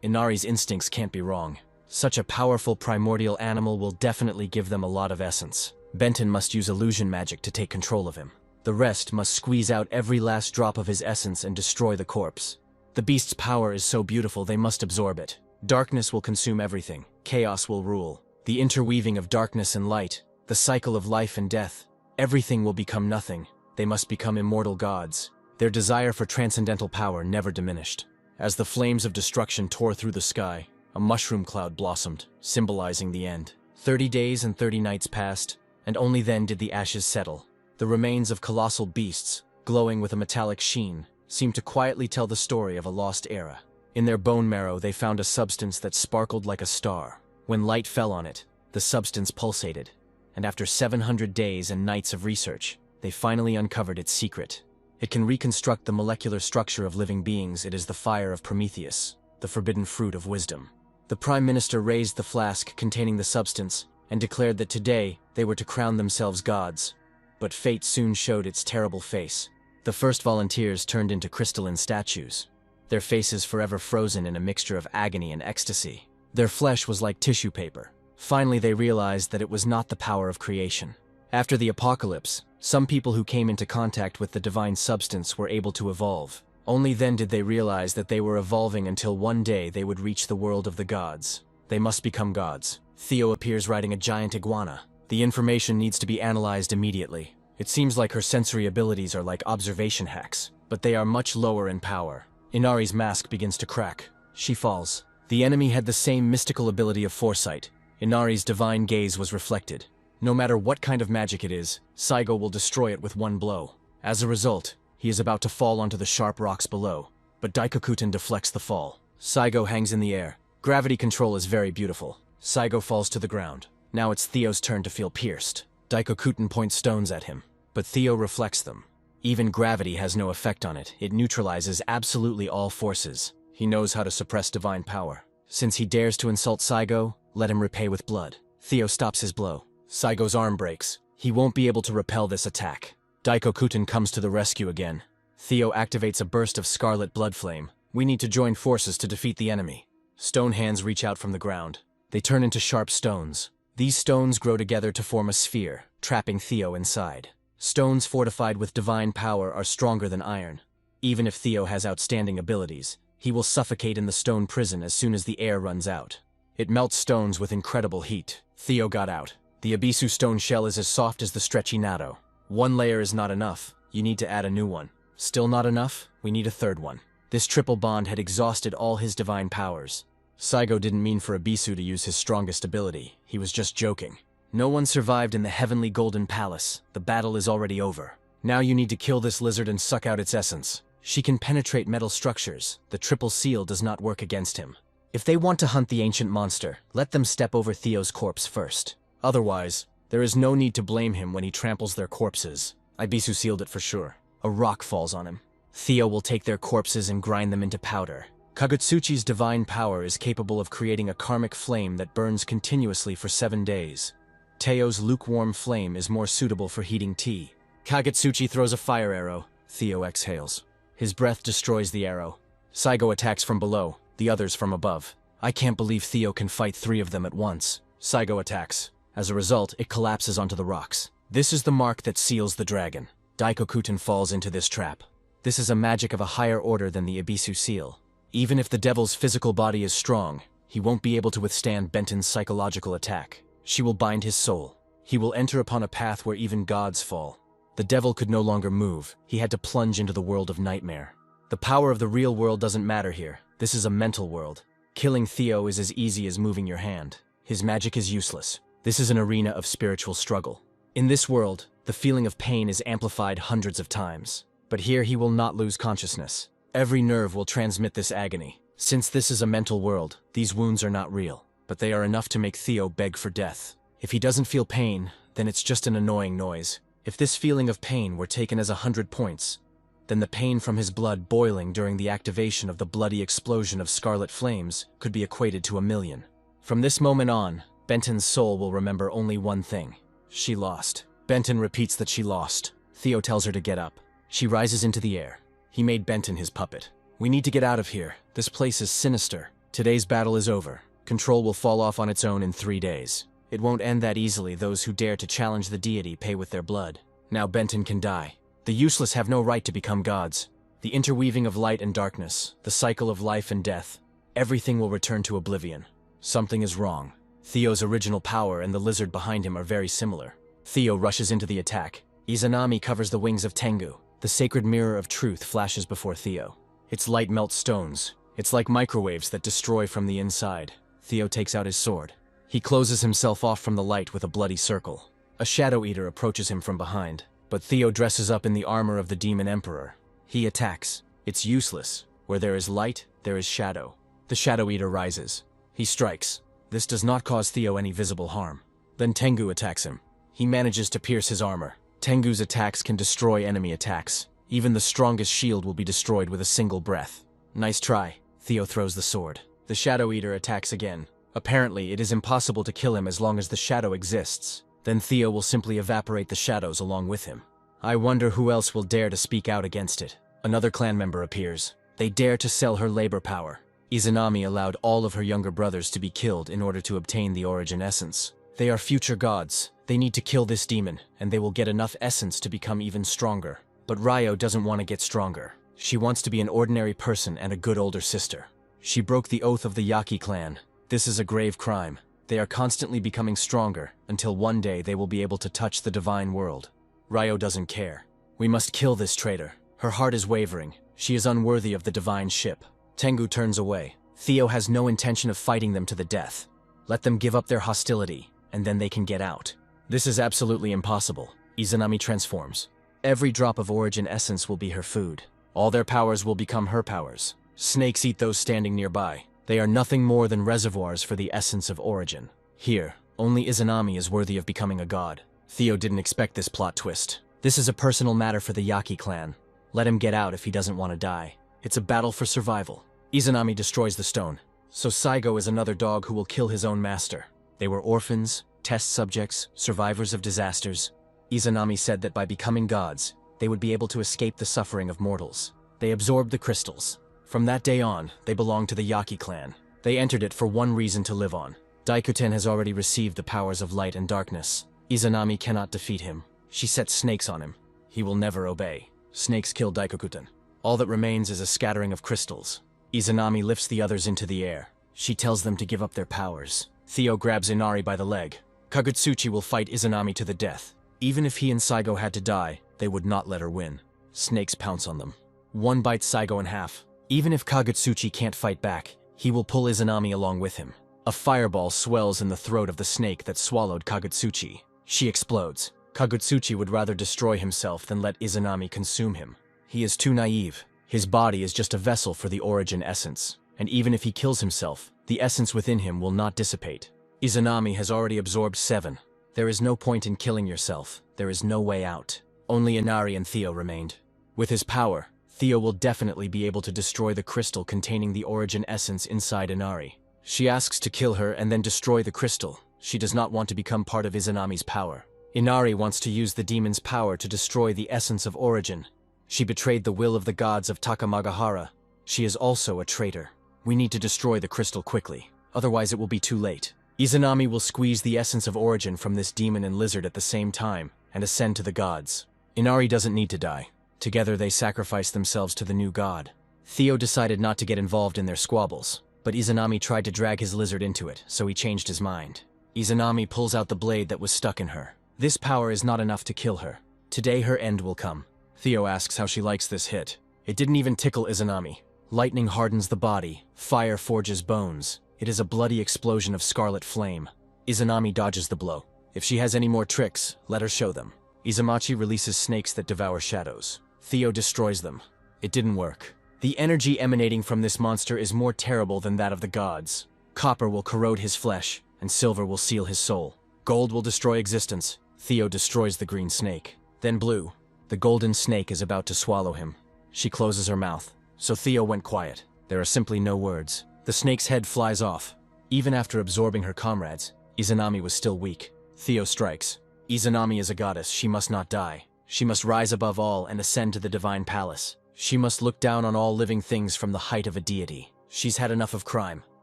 Inari's instincts can't be wrong. Such a powerful primordial animal will definitely give them a lot of essence. Benton must use illusion magic to take control of him. The rest must squeeze out every last drop of his essence and destroy the corpse. The beast's power is so beautiful they must absorb it. Darkness will consume everything. Chaos will rule. The interweaving of darkness and light, the cycle of life and death, everything will become nothing. They must become immortal gods. Their desire for transcendental power never diminished. As the flames of destruction tore through the sky, a mushroom cloud blossomed, symbolizing the end. 30 days and 30 nights passed, and only then did the ashes settle. The remains of colossal beasts, glowing with a metallic sheen, seemed to quietly tell the story of a lost era. In their bone marrow they found a substance that sparkled like a star. When light fell on it, the substance pulsated, and after 700 days and nights of research, they finally uncovered its secret. It can reconstruct the molecular structure of living beings. It is the fire of Prometheus, the forbidden fruit of wisdom. The Prime Minister raised the flask containing the substance and declared that today they were to crown themselves gods. But fate soon showed its terrible face. The first volunteers turned into crystalline statues, their faces forever frozen in a mixture of agony and ecstasy. Their flesh was like tissue paper. Finally, they realized that it was not the power of creation. After the apocalypse, some people who came into contact with the divine substance were able to evolve. Only then did they realize that they were evolving until one day they would reach the world of the gods. They must become gods. Theo appears riding a giant iguana. The information needs to be analyzed immediately. It seems like her sensory abilities are like observation hacks, but they are much lower in power. Inari's mask begins to crack. She falls. The enemy had the same mystical ability of foresight. Inari's divine gaze was reflected. No matter what kind of magic it is, Saigo will destroy it with one blow. As a result, he is about to fall onto the sharp rocks below, but Daikokuten deflects the fall. Saigo hangs in the air. Gravity control is very beautiful. Saigo falls to the ground. Now it's Theo's turn to feel pierced. Daikokuten points stones at him, but Theo reflects them. Even gravity has no effect on it. It neutralizes absolutely all forces. He knows how to suppress divine power. Since he dares to insult Saigo, let him repay with blood. Theo stops his blow. Saigo's arm breaks. He won't be able to repel this attack. Daikokuten comes to the rescue again. Theo activates a burst of scarlet blood flame. We need to join forces to defeat the enemy. Stone hands reach out from the ground. They turn into sharp stones. These stones grow together to form a sphere, trapping Theo inside. Stones fortified with divine power are stronger than iron. Even if Theo has outstanding abilities, he will suffocate in the stone prison as soon as the air runs out. It melts stones with incredible heat. Theo got out. The Abisu stone shell is as soft as the stretchy natto. One layer is not enough. You need to add a new one. Still not enough? We need a third one. This triple bond had exhausted all his divine powers. Saigo didn't mean for Abisu to use his strongest ability. He was just joking. No one survived in the heavenly golden palace. The battle is already over. Now you need to kill this lizard and suck out its essence. She can penetrate metal structures. The triple seal does not work against him. If they want to hunt the ancient monster, let them step over Theo's corpse first. Otherwise, there is no need to blame him when he tramples their corpses. Ibisu sealed it for sure. A rock falls on him. Theo will take their corpses and grind them into powder. Kagutsuchi's divine power is capable of creating a karmic flame that burns continuously for 7 days. Teo's lukewarm flame is more suitable for heating tea. Kagutsuchi throws a fire arrow. Theo exhales. His breath destroys the arrow. Saigo attacks from below, the others from above. I can't believe Theo can fight 3 of them at once. Saigo attacks. As a result, it collapses onto the rocks. This is the mark that seals the dragon. Daikokuten falls into this trap. This is a magic of a higher order than the Ibisu seal. Even if the devil's physical body is strong, he won't be able to withstand Benton's psychological attack. She will bind his soul. He will enter upon a path where even gods fall. The devil could no longer move. He had to plunge into the world of nightmare. The power of the real world doesn't matter here. This is a mental world. Killing Theo is as easy as moving your hand. His magic is useless. This is an arena of spiritual struggle. In this world, the feeling of pain is amplified hundreds of times. But here he will not lose consciousness. Every nerve will transmit this agony. Since this is a mental world, these wounds are not real, but they are enough to make Theo beg for death. If he doesn't feel pain, then it's just an annoying noise. If this feeling of pain were taken as 100 points, then the pain from his blood boiling during the activation of the bloody explosion of scarlet flames could be equated to 1,000,000. From this moment on, Benton's soul will remember only one thing. She lost. Benton repeats that she lost. Theo tells her to get up. She rises into the air. He made Benton his puppet. We need to get out of here. This place is sinister. Today's battle is over. Control will fall off on its own in 3 days. It won't end that easily. Those who dare to challenge the deity pay with their blood. Now Benton can die. The useless have no right to become gods. The interweaving of light and darkness, the cycle of life and death, everything will return to oblivion. Something is wrong. Theo's original power and the lizard behind him are very similar. Theo rushes into the attack. Izanami covers the wings of Tengu. The sacred mirror of truth flashes before Theo. Its light melts stones. It's like microwaves that destroy from the inside. Theo takes out his sword. He closes himself off from the light with a bloody circle. A Shadow Eater approaches him from behind, but Theo dresses up in the armor of the Demon Emperor. He attacks. It's useless. Where there is light, there is shadow. The Shadow Eater rises. He strikes. This does not cause Theo any visible harm. Then Tengu attacks him. He manages to pierce his armor. Tengu's attacks can destroy enemy attacks. Even the strongest shield will be destroyed with a single breath. Nice try. Theo throws the sword. The Shadow Eater attacks again. Apparently, it is impossible to kill him as long as the shadow exists. Then Theo will simply evaporate the shadows along with him. I wonder who else will dare to speak out against it. Another clan member appears. They dare to sell her labor power. Izanami allowed all of her younger brothers to be killed in order to obtain the origin essence. They are future gods. They need to kill this demon, and they will get enough essence to become even stronger. But Ryo doesn't want to get stronger. She wants to be an ordinary person and a good older sister. She broke the oath of the Yaki clan. This is a grave crime. They are constantly becoming stronger, until one day they will be able to touch the divine world. Ryo doesn't care. We must kill this traitor. Her heart is wavering. She is unworthy of the divine ship. Tengu turns away. Theo has no intention of fighting them to the death. Let them give up their hostility, and then they can get out. This is absolutely impossible. Izanami transforms. Every drop of origin essence will be her food. All their powers will become her powers. Snakes eat those standing nearby. They are nothing more than reservoirs for the essence of origin. Here, only Izanami is worthy of becoming a god. Theo didn't expect this plot twist. This is a personal matter for the Yaki clan. Let him get out if he doesn't want to die. It's a battle for survival. Izanami destroys the stone. So Saigo is another dog who will kill his own master. They were orphans, test subjects, survivors of disasters. Izanami said that by becoming gods, they would be able to escape the suffering of mortals. They absorbed the crystals. From that day on, they belonged to the Yaki clan. They entered it for one reason: to live on. Daikuten has already received the powers of light and darkness. Izanami cannot defeat him. She sets snakes on him. He will never obey. Snakes kill Daikokuten. All that remains is a scattering of crystals. Izanami lifts the others into the air. She tells them to give up their powers. Theo grabs Inari by the leg. Kagutsuchi will fight Izanami to the death. Even if he and Saigo had to die, they would not let her win. Snakes pounce on them. One bites Saigo in half. Even if Kagutsuchi can't fight back, he will pull Izanami along with him. A fireball swells in the throat of the snake that swallowed Kagutsuchi. She explodes. Kagutsuchi would rather destroy himself than let Izanami consume him. He is too naive. His body is just a vessel for the origin essence. And even if he kills himself, the essence within him will not dissipate. Izanami has already absorbed 7. There is no point in killing yourself. There is no way out. Only Inari and Theo remained. With his power, Theo will definitely be able to destroy the crystal containing the origin essence inside Inari. She asks to kill her and then destroy the crystal. She does not want to become part of Izanami's power. Inari wants to use the demon's power to destroy the essence of origin. She betrayed the will of the gods of Takamagahara. She is also a traitor. We need to destroy the crystal quickly, otherwise it will be too late. Izanami will squeeze the essence of origin from this demon and lizard at the same time, and ascend to the gods. Inari doesn't need to die. Together they sacrifice themselves to the new god. Theo decided not to get involved in their squabbles, but Izanami tried to drag his lizard into it, so he changed his mind. Izanami pulls out the blade that was stuck in her. This power is not enough to kill her. Today her end will come. Theo asks how she likes this hit. It didn't even tickle Izanami. Lightning hardens the body. Fire forges bones. It is a bloody explosion of scarlet flame. Izanami dodges the blow. If she has any more tricks, let her show them. Izamachi releases snakes that devour shadows. Theo destroys them. It didn't work. The energy emanating from this monster is more terrible than that of the gods. Copper will corrode his flesh, and silver will seal his soul. Gold will destroy existence. Theo destroys the green snake. Then blue. The golden snake is about to swallow him. She closes her mouth. So Theo went quiet. There are simply no words. The snake's head flies off. Even after absorbing her comrades, Izanami was still weak. Theo strikes. Izanami is a goddess. She must not die. She must rise above all and ascend to the divine palace. She must look down on all living things from the height of a deity. She's had enough of crime.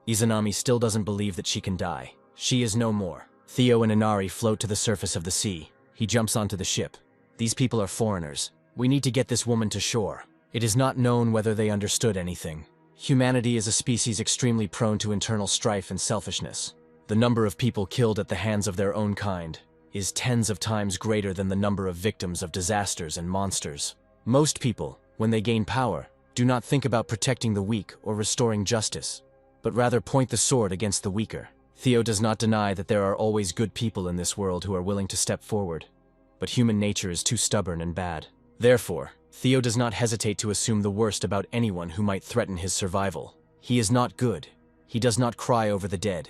Izanami still doesn't believe that she can die. She is no more. Theo and Inari float to the surface of the sea. He jumps onto the ship. These people are foreigners. We need to get this woman to shore. It is not known whether they understood anything. Humanity is a species extremely prone to internal strife and selfishness. The number of people killed at the hands of their own kind is tens of times greater than the number of victims of disasters and monsters. Most people, when they gain power, do not think about protecting the weak or restoring justice, but rather point the sword against the weaker. Theo does not deny that there are always good people in this world who are willing to step forward, but human nature is too stubborn and bad. Therefore, Theo does not hesitate to assume the worst about anyone who might threaten his survival. He is not good. He does not cry over the dead.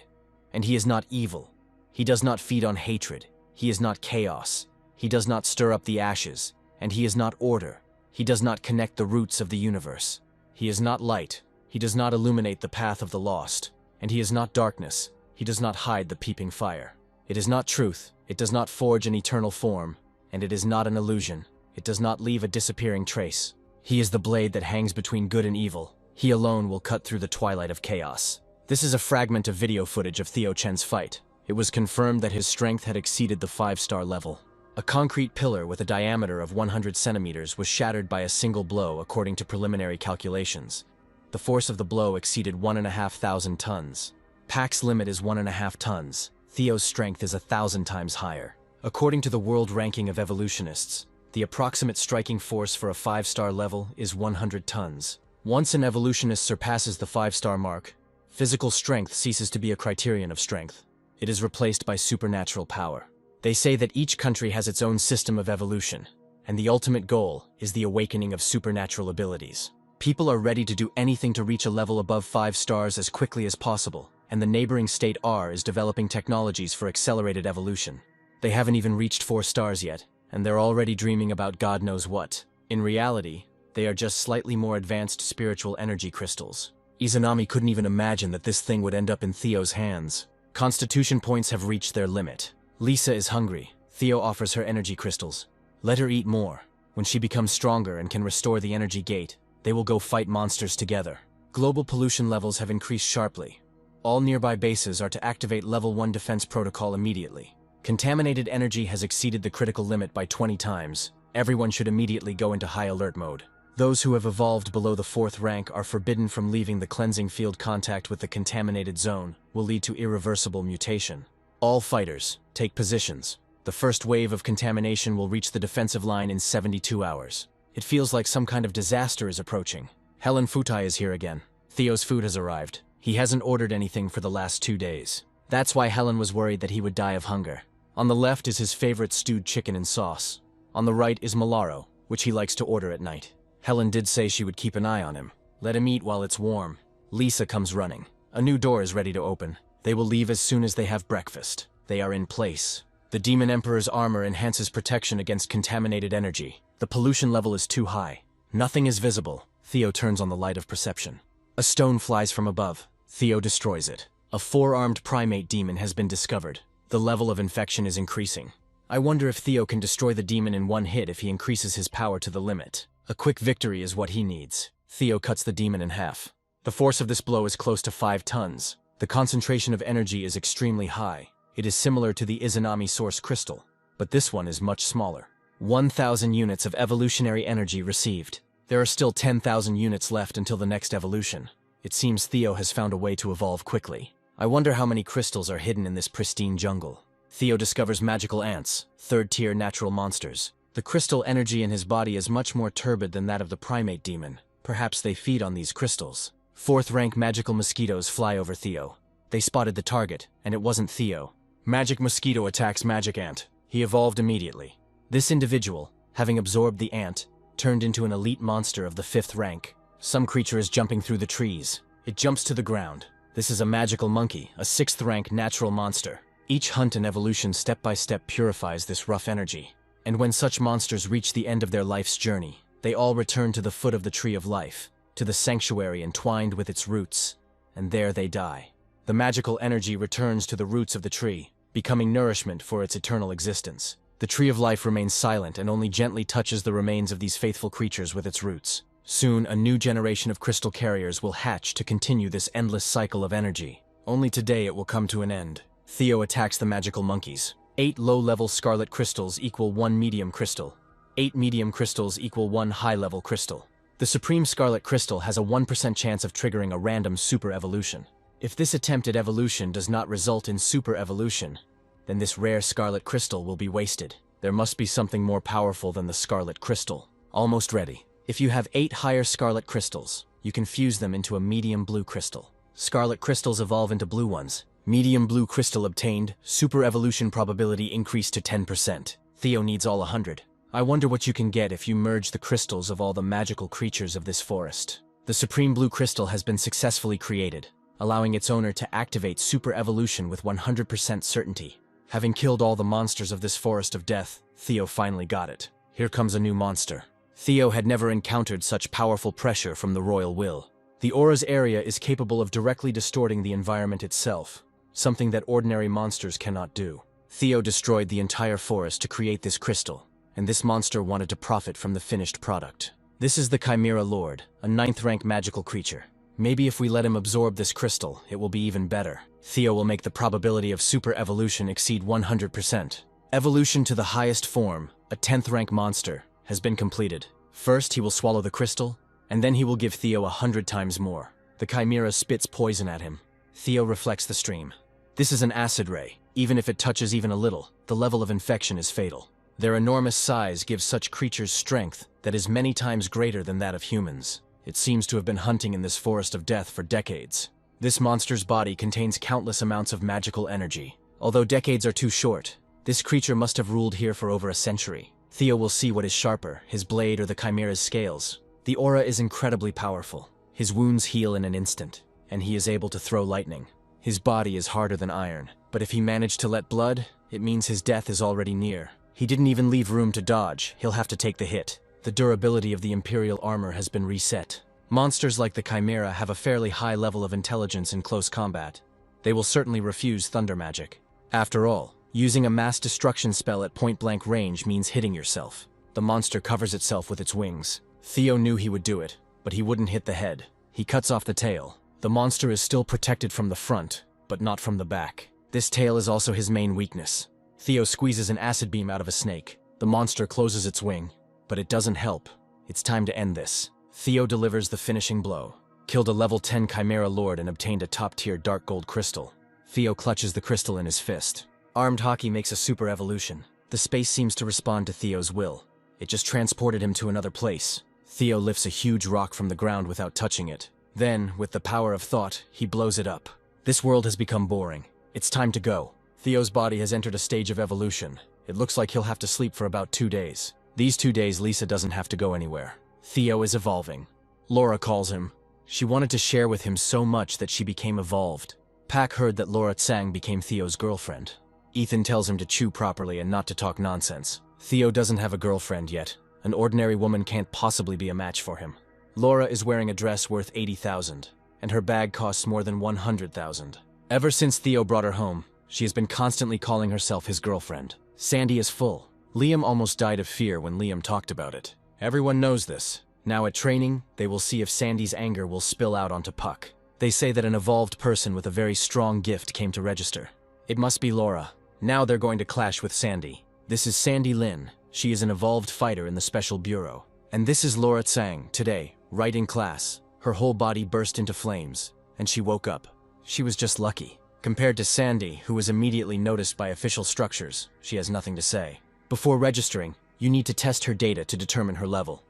And he is not evil. He does not feed on hatred. He is not chaos. He does not stir up the ashes. And he is not order. He does not connect the roots of the universe. He is not light. He does not illuminate the path of the lost. And he is not darkness. He does not hide the peeping fire. It is not truth. It does not forge an eternal form. And it is not an illusion. It does not leave a disappearing trace. He is the blade that hangs between good and evil. He alone will cut through the twilight of chaos. This is a fragment of video footage of Theo Chen's fight. It was confirmed that his strength had exceeded the 5-star level. A concrete pillar with a diameter of 100 centimeters was shattered by a single blow according to preliminary calculations. The force of the blow exceeded 1,500 tons. Pack's limit is 1.5 tons. Theo's strength is 1,000 times higher. According to the world ranking of evolutionists, the approximate striking force for a 5-star level is 100 tons. Once an evolutionist surpasses the 5-star mark, physical strength ceases to be a criterion of strength. It is replaced by supernatural power. They say that each country has its own system of evolution, and the ultimate goal is the awakening of supernatural abilities. People are ready to do anything to reach a level above 5 stars as quickly as possible, and the neighboring state R is developing technologies for accelerated evolution. They haven't even reached 4 stars yet, and they're already dreaming about God knows what. In reality, they are just slightly more advanced spiritual energy crystals. Izanami couldn't even imagine that this thing would end up in Theo's hands. Constitution points have reached their limit. Lisa is hungry. Theo offers her energy crystals. Let her eat more. When she becomes stronger and can restore the energy gate, they will go fight monsters together. Global pollution levels have increased sharply. All nearby bases are to activate Level 1 defense protocol immediately. Contaminated energy has exceeded the critical limit by 20 times. Everyone should immediately go into high alert mode. Those who have evolved below the 4th rank are forbidden from leaving the cleansing field. Contact with the contaminated zone will lead to irreversible mutation. All fighters, take positions. The first wave of contamination will reach the defensive line in 72 hours. It feels like some kind of disaster is approaching. Helen Futai is here again. Theo's food has arrived. He hasn't ordered anything for the last 2 days. That's why Helen was worried that he would die of hunger. On the left is his favorite stewed chicken and sauce. On the right is Malaro, which he likes to order at night. Helen did say she would keep an eye on him. Let him eat while it's warm. Lisa comes running. A new door is ready to open. They will leave as soon as they have breakfast. They are in place. The Demon Emperor's armor enhances protection against contaminated energy. The pollution level is too high. Nothing is visible. Theo turns on the light of perception. A stone flies from above. Theo destroys it. A 4-armed primate demon has been discovered. The level of infection is increasing. I wonder if Theo can destroy the demon in one hit if he increases his power to the limit. A quick victory is what he needs. Theo cuts the demon in half. The force of this blow is close to 5 tons. The concentration of energy is extremely high. It is similar to the Izanami source crystal, but this one is much smaller. 1,000 units of evolutionary energy received. There are still 10,000 units left until the next evolution. It seems Theo has found a way to evolve quickly. I wonder how many crystals are hidden in this pristine jungle. Theo discovers magical ants, 3rd-tier natural monsters. The crystal energy in his body is much more turbid than that of the primate demon. Perhaps they feed on these crystals. 4th-rank magical mosquitoes fly over Theo. They spotted the target, and it wasn't Theo. Magic mosquito attacks magic ant. He evolved immediately. This individual, having absorbed the ant, turned into an elite monster of the 5th rank. Some creature is jumping through the trees. It jumps to the ground. This is a magical monkey, a 6th-rank natural monster. Each hunt and evolution step-by-step purifies this rough energy. And when such monsters reach the end of their life's journey, they all return to the foot of the tree of life, to the sanctuary entwined with its roots, and there they die. The magical energy returns to the roots of the tree, becoming nourishment for its eternal existence. The tree of life remains silent and only gently touches the remains of these faithful creatures with its roots. Soon, a new generation of crystal carriers will hatch to continue this endless cycle of energy. Only today it will come to an end. Theo attacks the magical monkeys. 8 low-level scarlet crystals equal 1 medium crystal. 8 medium crystals equal 1 high-level crystal. The Supreme Scarlet Crystal has a 1% chance of triggering a random super evolution. If this attempt at evolution does not result in super evolution, then this rare scarlet crystal will be wasted. There must be something more powerful than the scarlet crystal. Almost ready. If you have 8 higher scarlet crystals, you can fuse them into a medium blue crystal. Scarlet crystals evolve into blue ones. Medium blue crystal obtained, super evolution probability increased to 10%. Theo needs all 100. I wonder what you can get if you merge the crystals of all the magical creatures of this forest. The Supreme Blue Crystal has been successfully created, allowing its owner to activate super evolution with 100% certainty. Having killed all the monsters of this forest of death, Theo finally got it. Here comes a new monster. Theo had never encountered such powerful pressure from the royal will. The aura's area is capable of directly distorting the environment itself, something that ordinary monsters cannot do. Theo destroyed the entire forest to create this crystal, and this monster wanted to profit from the finished product. This is the Chimera Lord, a 9th-rank magical creature. Maybe if we let him absorb this crystal, it will be even better. Theo will make the probability of super evolution exceed 100%. Evolution to the highest form, a 10th-rank monster, has been completed. First, he will swallow the crystal, and then he will give Theo 100 times more. The Chimera spits poison at him. Theo reflects the stream. This is an acid ray. Even if it touches even a little, the level of infection is fatal. Their enormous size gives such creatures strength that is many times greater than that of humans. It seems to have been hunting in this forest of death for decades. This monster's body contains countless amounts of magical energy. Although decades are too short, this creature must have ruled here for over a century. Theo will see what is sharper, his blade or the Chimera's scales. The aura is incredibly powerful. His wounds heal in an instant, and he is able to throw lightning. His body is harder than iron, but if he managed to let blood, it means his death is already near. He didn't even leave room to dodge. He'll have to take the hit. The durability of the Imperial armor has been reset. Monsters like the Chimera have a fairly high level of intelligence in close combat. They will certainly refuse thunder magic. After all, using a mass destruction spell at point-blank range means hitting yourself. The monster covers itself with its wings. Theo knew he would do it, but he wouldn't hit the head. He cuts off the tail. The monster is still protected from the front, but not from the back. This tail is also his main weakness. Theo squeezes an acid beam out of a snake. The monster closes its wing, but it doesn't help. It's time to end this. Theo delivers the finishing blow. Killed a level 10 Chimera Lord and obtained a top-tier dark gold crystal. Theo clutches the crystal in his fist. Armed Hockey makes a super evolution. The space seems to respond to Theo's will. It just transported him to another place. Theo lifts a huge rock from the ground without touching it. Then, with the power of thought, he blows it up. This world has become boring. It's time to go. Theo's body has entered a stage of evolution. It looks like he'll have to sleep for about 2 days. These 2 days, Lisa doesn't have to go anywhere. Theo is evolving. Laura calls him. She wanted to share with him so much that she became evolved. Pak heard that Laura Tsang became Theo's girlfriend. Ethan tells him to chew properly and not to talk nonsense. Theo doesn't have a girlfriend yet. An ordinary woman can't possibly be a match for him. Laura is wearing a dress worth 80,000, and her bag costs more than 100,000. Ever since Theo brought her home, she has been constantly calling herself his girlfriend. Sandy is full. Liam almost died of fear when Liam talked about it. Everyone knows this. Now at training, they will see if Sandy's anger will spill out onto Puck. They say that an evolved person with a very strong gift came to register. It must be Laura. Now they're going to clash with Sandy. This is Sandy Lin. She is an evolved fighter in the Special Bureau. And this is Laura Tsang, today, right in class. Her whole body burst into flames, and she woke up. She was just lucky. Compared to Sandy, who was immediately noticed by official structures, she has nothing to say. Before registering, you need to test her data to determine her level.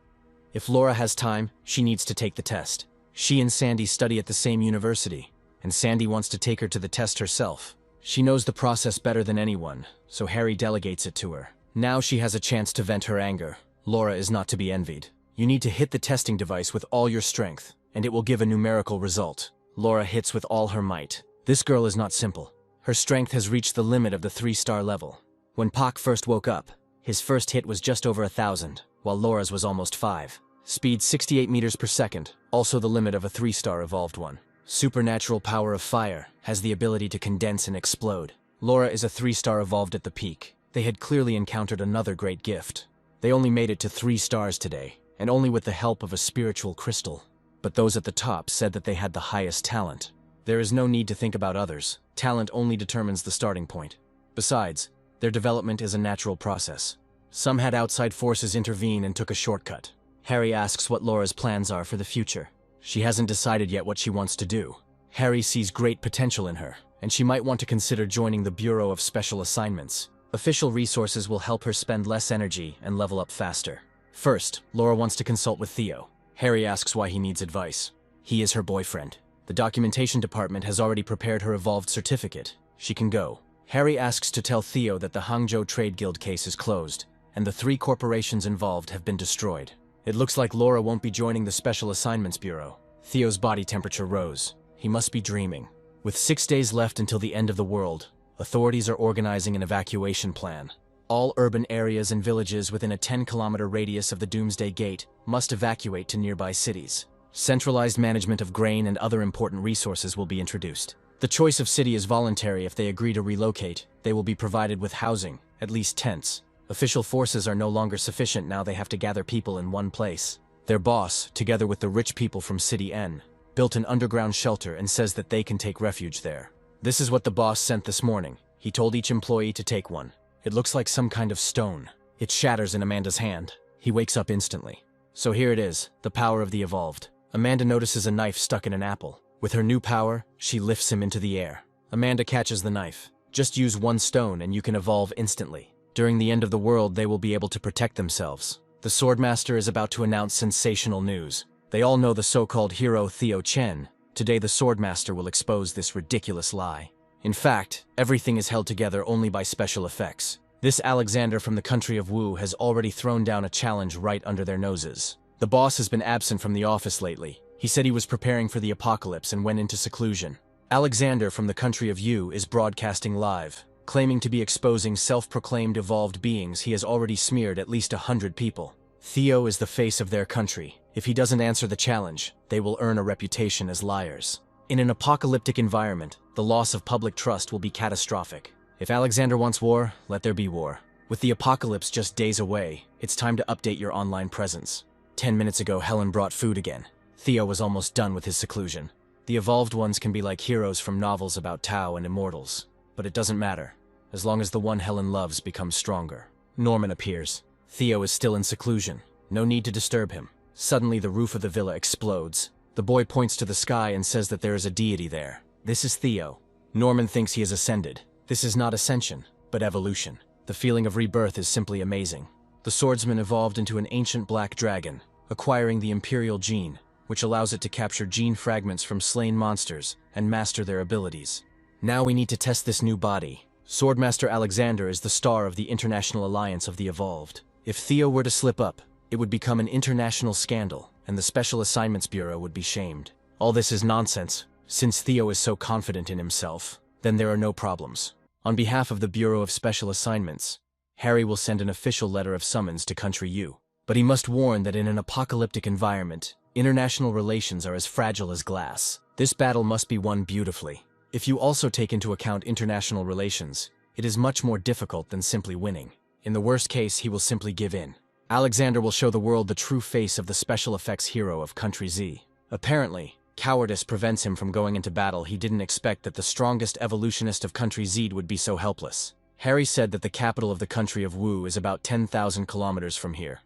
If Laura has time, she needs to take the test. She and Sandy study at the same university, and Sandy wants to take her to the test herself. She knows the process better than anyone, so Harry delegates it to her. Now she has a chance to vent her anger. Laura is not to be envied. You need to hit the testing device with all your strength, and it will give a numerical result. Laura hits with all her might. This girl is not simple. Her strength has reached the limit of the 3-star level. When Pak first woke up, his first hit was just over 1,000, while Laura's was almost 5. Speed 68 meters per second, also the limit of a 3-star evolved one. Supernatural power of fire has the ability to condense and explode. Laura is a 3-star evolved at the peak. They had clearly encountered another great gift. They only made it to 3 stars today, and only with the help of a spiritual crystal. But those at the top said that they had the highest talent. There is no need to think about others. Talent only determines the starting point. Besides, their development is a natural process. Some had outside forces intervene and took a shortcut. Harry asks what Laura's plans are for the future. She hasn't decided yet what she wants to do. Harry sees great potential in her, and she might want to consider joining the Bureau of Special Assignments. Official resources will help her spend less energy and level up faster. First, Laura wants to consult with Theo. Harry asks why he needs advice. He is her boyfriend. The documentation department has already prepared her evolved certificate. She can go. Harry asks to tell Theo that the Hangzhou Trade Guild case is closed, and the 3 corporations involved have been destroyed. It looks like Laura won't be joining the Special Assignments Bureau. Theo's body temperature rose. He must be dreaming. With 6 days left until the end of the world, authorities are organizing an evacuation plan. All urban areas and villages within a 10-kilometer radius of the Doomsday Gate must evacuate to nearby cities. Centralized management of grain and other important resources will be introduced. The choice of city is voluntary. If they agree to relocate, they will be provided with housing, at least tents. Official forces are no longer sufficient now. They have to gather people in one place. Their boss, together with the rich people from City N, built an underground shelter and says that they can take refuge there. This is what the boss sent this morning. He told each employee to take one. It looks like some kind of stone. It shatters in Amanda's hand. He wakes up instantly. So here it is, the power of the evolved. Amanda notices a knife stuck in an apple. With her new power, she lifts him into the air. Amanda catches the knife. Just use 1 stone and you can evolve instantly. During the end of the world, they will be able to protect themselves. The Swordmaster is about to announce sensational news. They all know the so-called hero Theo Chen. Today the Swordmaster will expose this ridiculous lie. In fact, everything is held together only by special effects. This Alexander from the country of Wu has already thrown down a challenge right under their noses. The boss has been absent from the office lately. He said he was preparing for the apocalypse and went into seclusion. Alexander from the country of Yu is broadcasting live, claiming to be exposing self-proclaimed evolved beings. He has already smeared at least 100 people. Theo is the face of their country. If he doesn't answer the challenge, they will earn a reputation as liars. In an apocalyptic environment, the loss of public trust will be catastrophic. If Alexander wants war, let there be war. With the apocalypse just days away, it's time to update your online presence. 10 minutes ago, Helen brought food again. Theo was almost done with his seclusion. The evolved ones can be like heroes from novels about Tao and immortals. But it doesn't matter, as long as the one Helen loves becomes stronger. Norman appears. Theo is still in seclusion. No need to disturb him. Suddenly, the roof of the villa explodes. The boy points to the sky and says that there is a deity there. This is Theo. Norman thinks he has ascended. This is not ascension, but evolution. The feeling of rebirth is simply amazing. The swordsman evolved into an ancient black dragon, acquiring the imperial gene, which allows it to capture gene fragments from slain monsters and master their abilities. Now we need to test this new body. Swordmaster Alexander is the star of the International Alliance of the Evolved. If Theo were to slip up, it would become an international scandal, and the Special Assignments Bureau would be shamed. All this is nonsense. Since Theo is so confident in himself, then there are no problems. On behalf of the Bureau of Special Assignments, Harry will send an official letter of summons to Country U. But he must warn that in an apocalyptic environment, international relations are as fragile as glass. This battle must be won beautifully. If you also take into account international relations, it is much more difficult than simply winning. In the worst case, he will simply give in. Alexander will show the world the true face of the special effects hero of Country Z. Apparently, cowardice prevents him from going into battle. He didn't expect that the strongest evolutionist of Country Z would be so helpless. Harry said that the capital of the country of Wu is about 10,000 kilometers from here.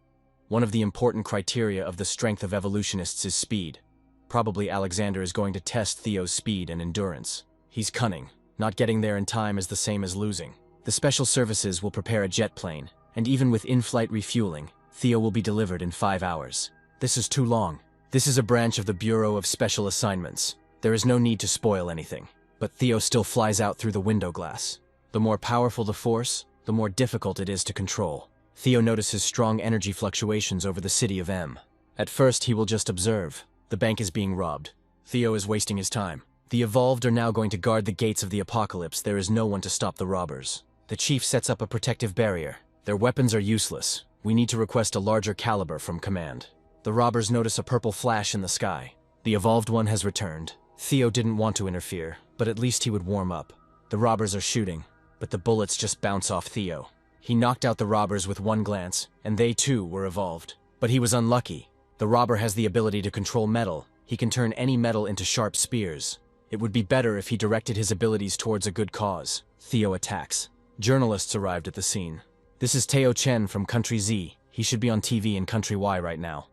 One of the important criteria of the strength of evolutionists is speed. Probably Alexander is going to test Theo's speed and endurance. He's cunning. Not getting there in time is the same as losing. The special services will prepare a jet plane, and even with in-flight refueling, Theo will be delivered in 5 hours. This is too long. This is a branch of the Bureau of Special Assignments. There is no need to spoil anything. But Theo still flies out through the window glass. The more powerful the force, the more difficult it is to control. Theo notices strong energy fluctuations over the city of M. At first, he will just observe. The bank is being robbed. Theo is wasting his time. The Evolved are now going to guard the gates of the apocalypse. There is no one to stop the robbers. The chief sets up a protective barrier. Their weapons are useless. We need to request a larger caliber from command. The robbers notice a purple flash in the sky. The Evolved one has returned. Theo didn't want to interfere, but at least he would warm up. The robbers are shooting, but the bullets just bounce off Theo. He knocked out the robbers with one glance, and they too were evolved. But he was unlucky. The robber has the ability to control metal. He can turn any metal into sharp spears. It would be better if he directed his abilities towards a good cause. Theo attacks. Journalists arrived at the scene. This is Teo Chen from Country Z. He should be on TV in Country Y right now.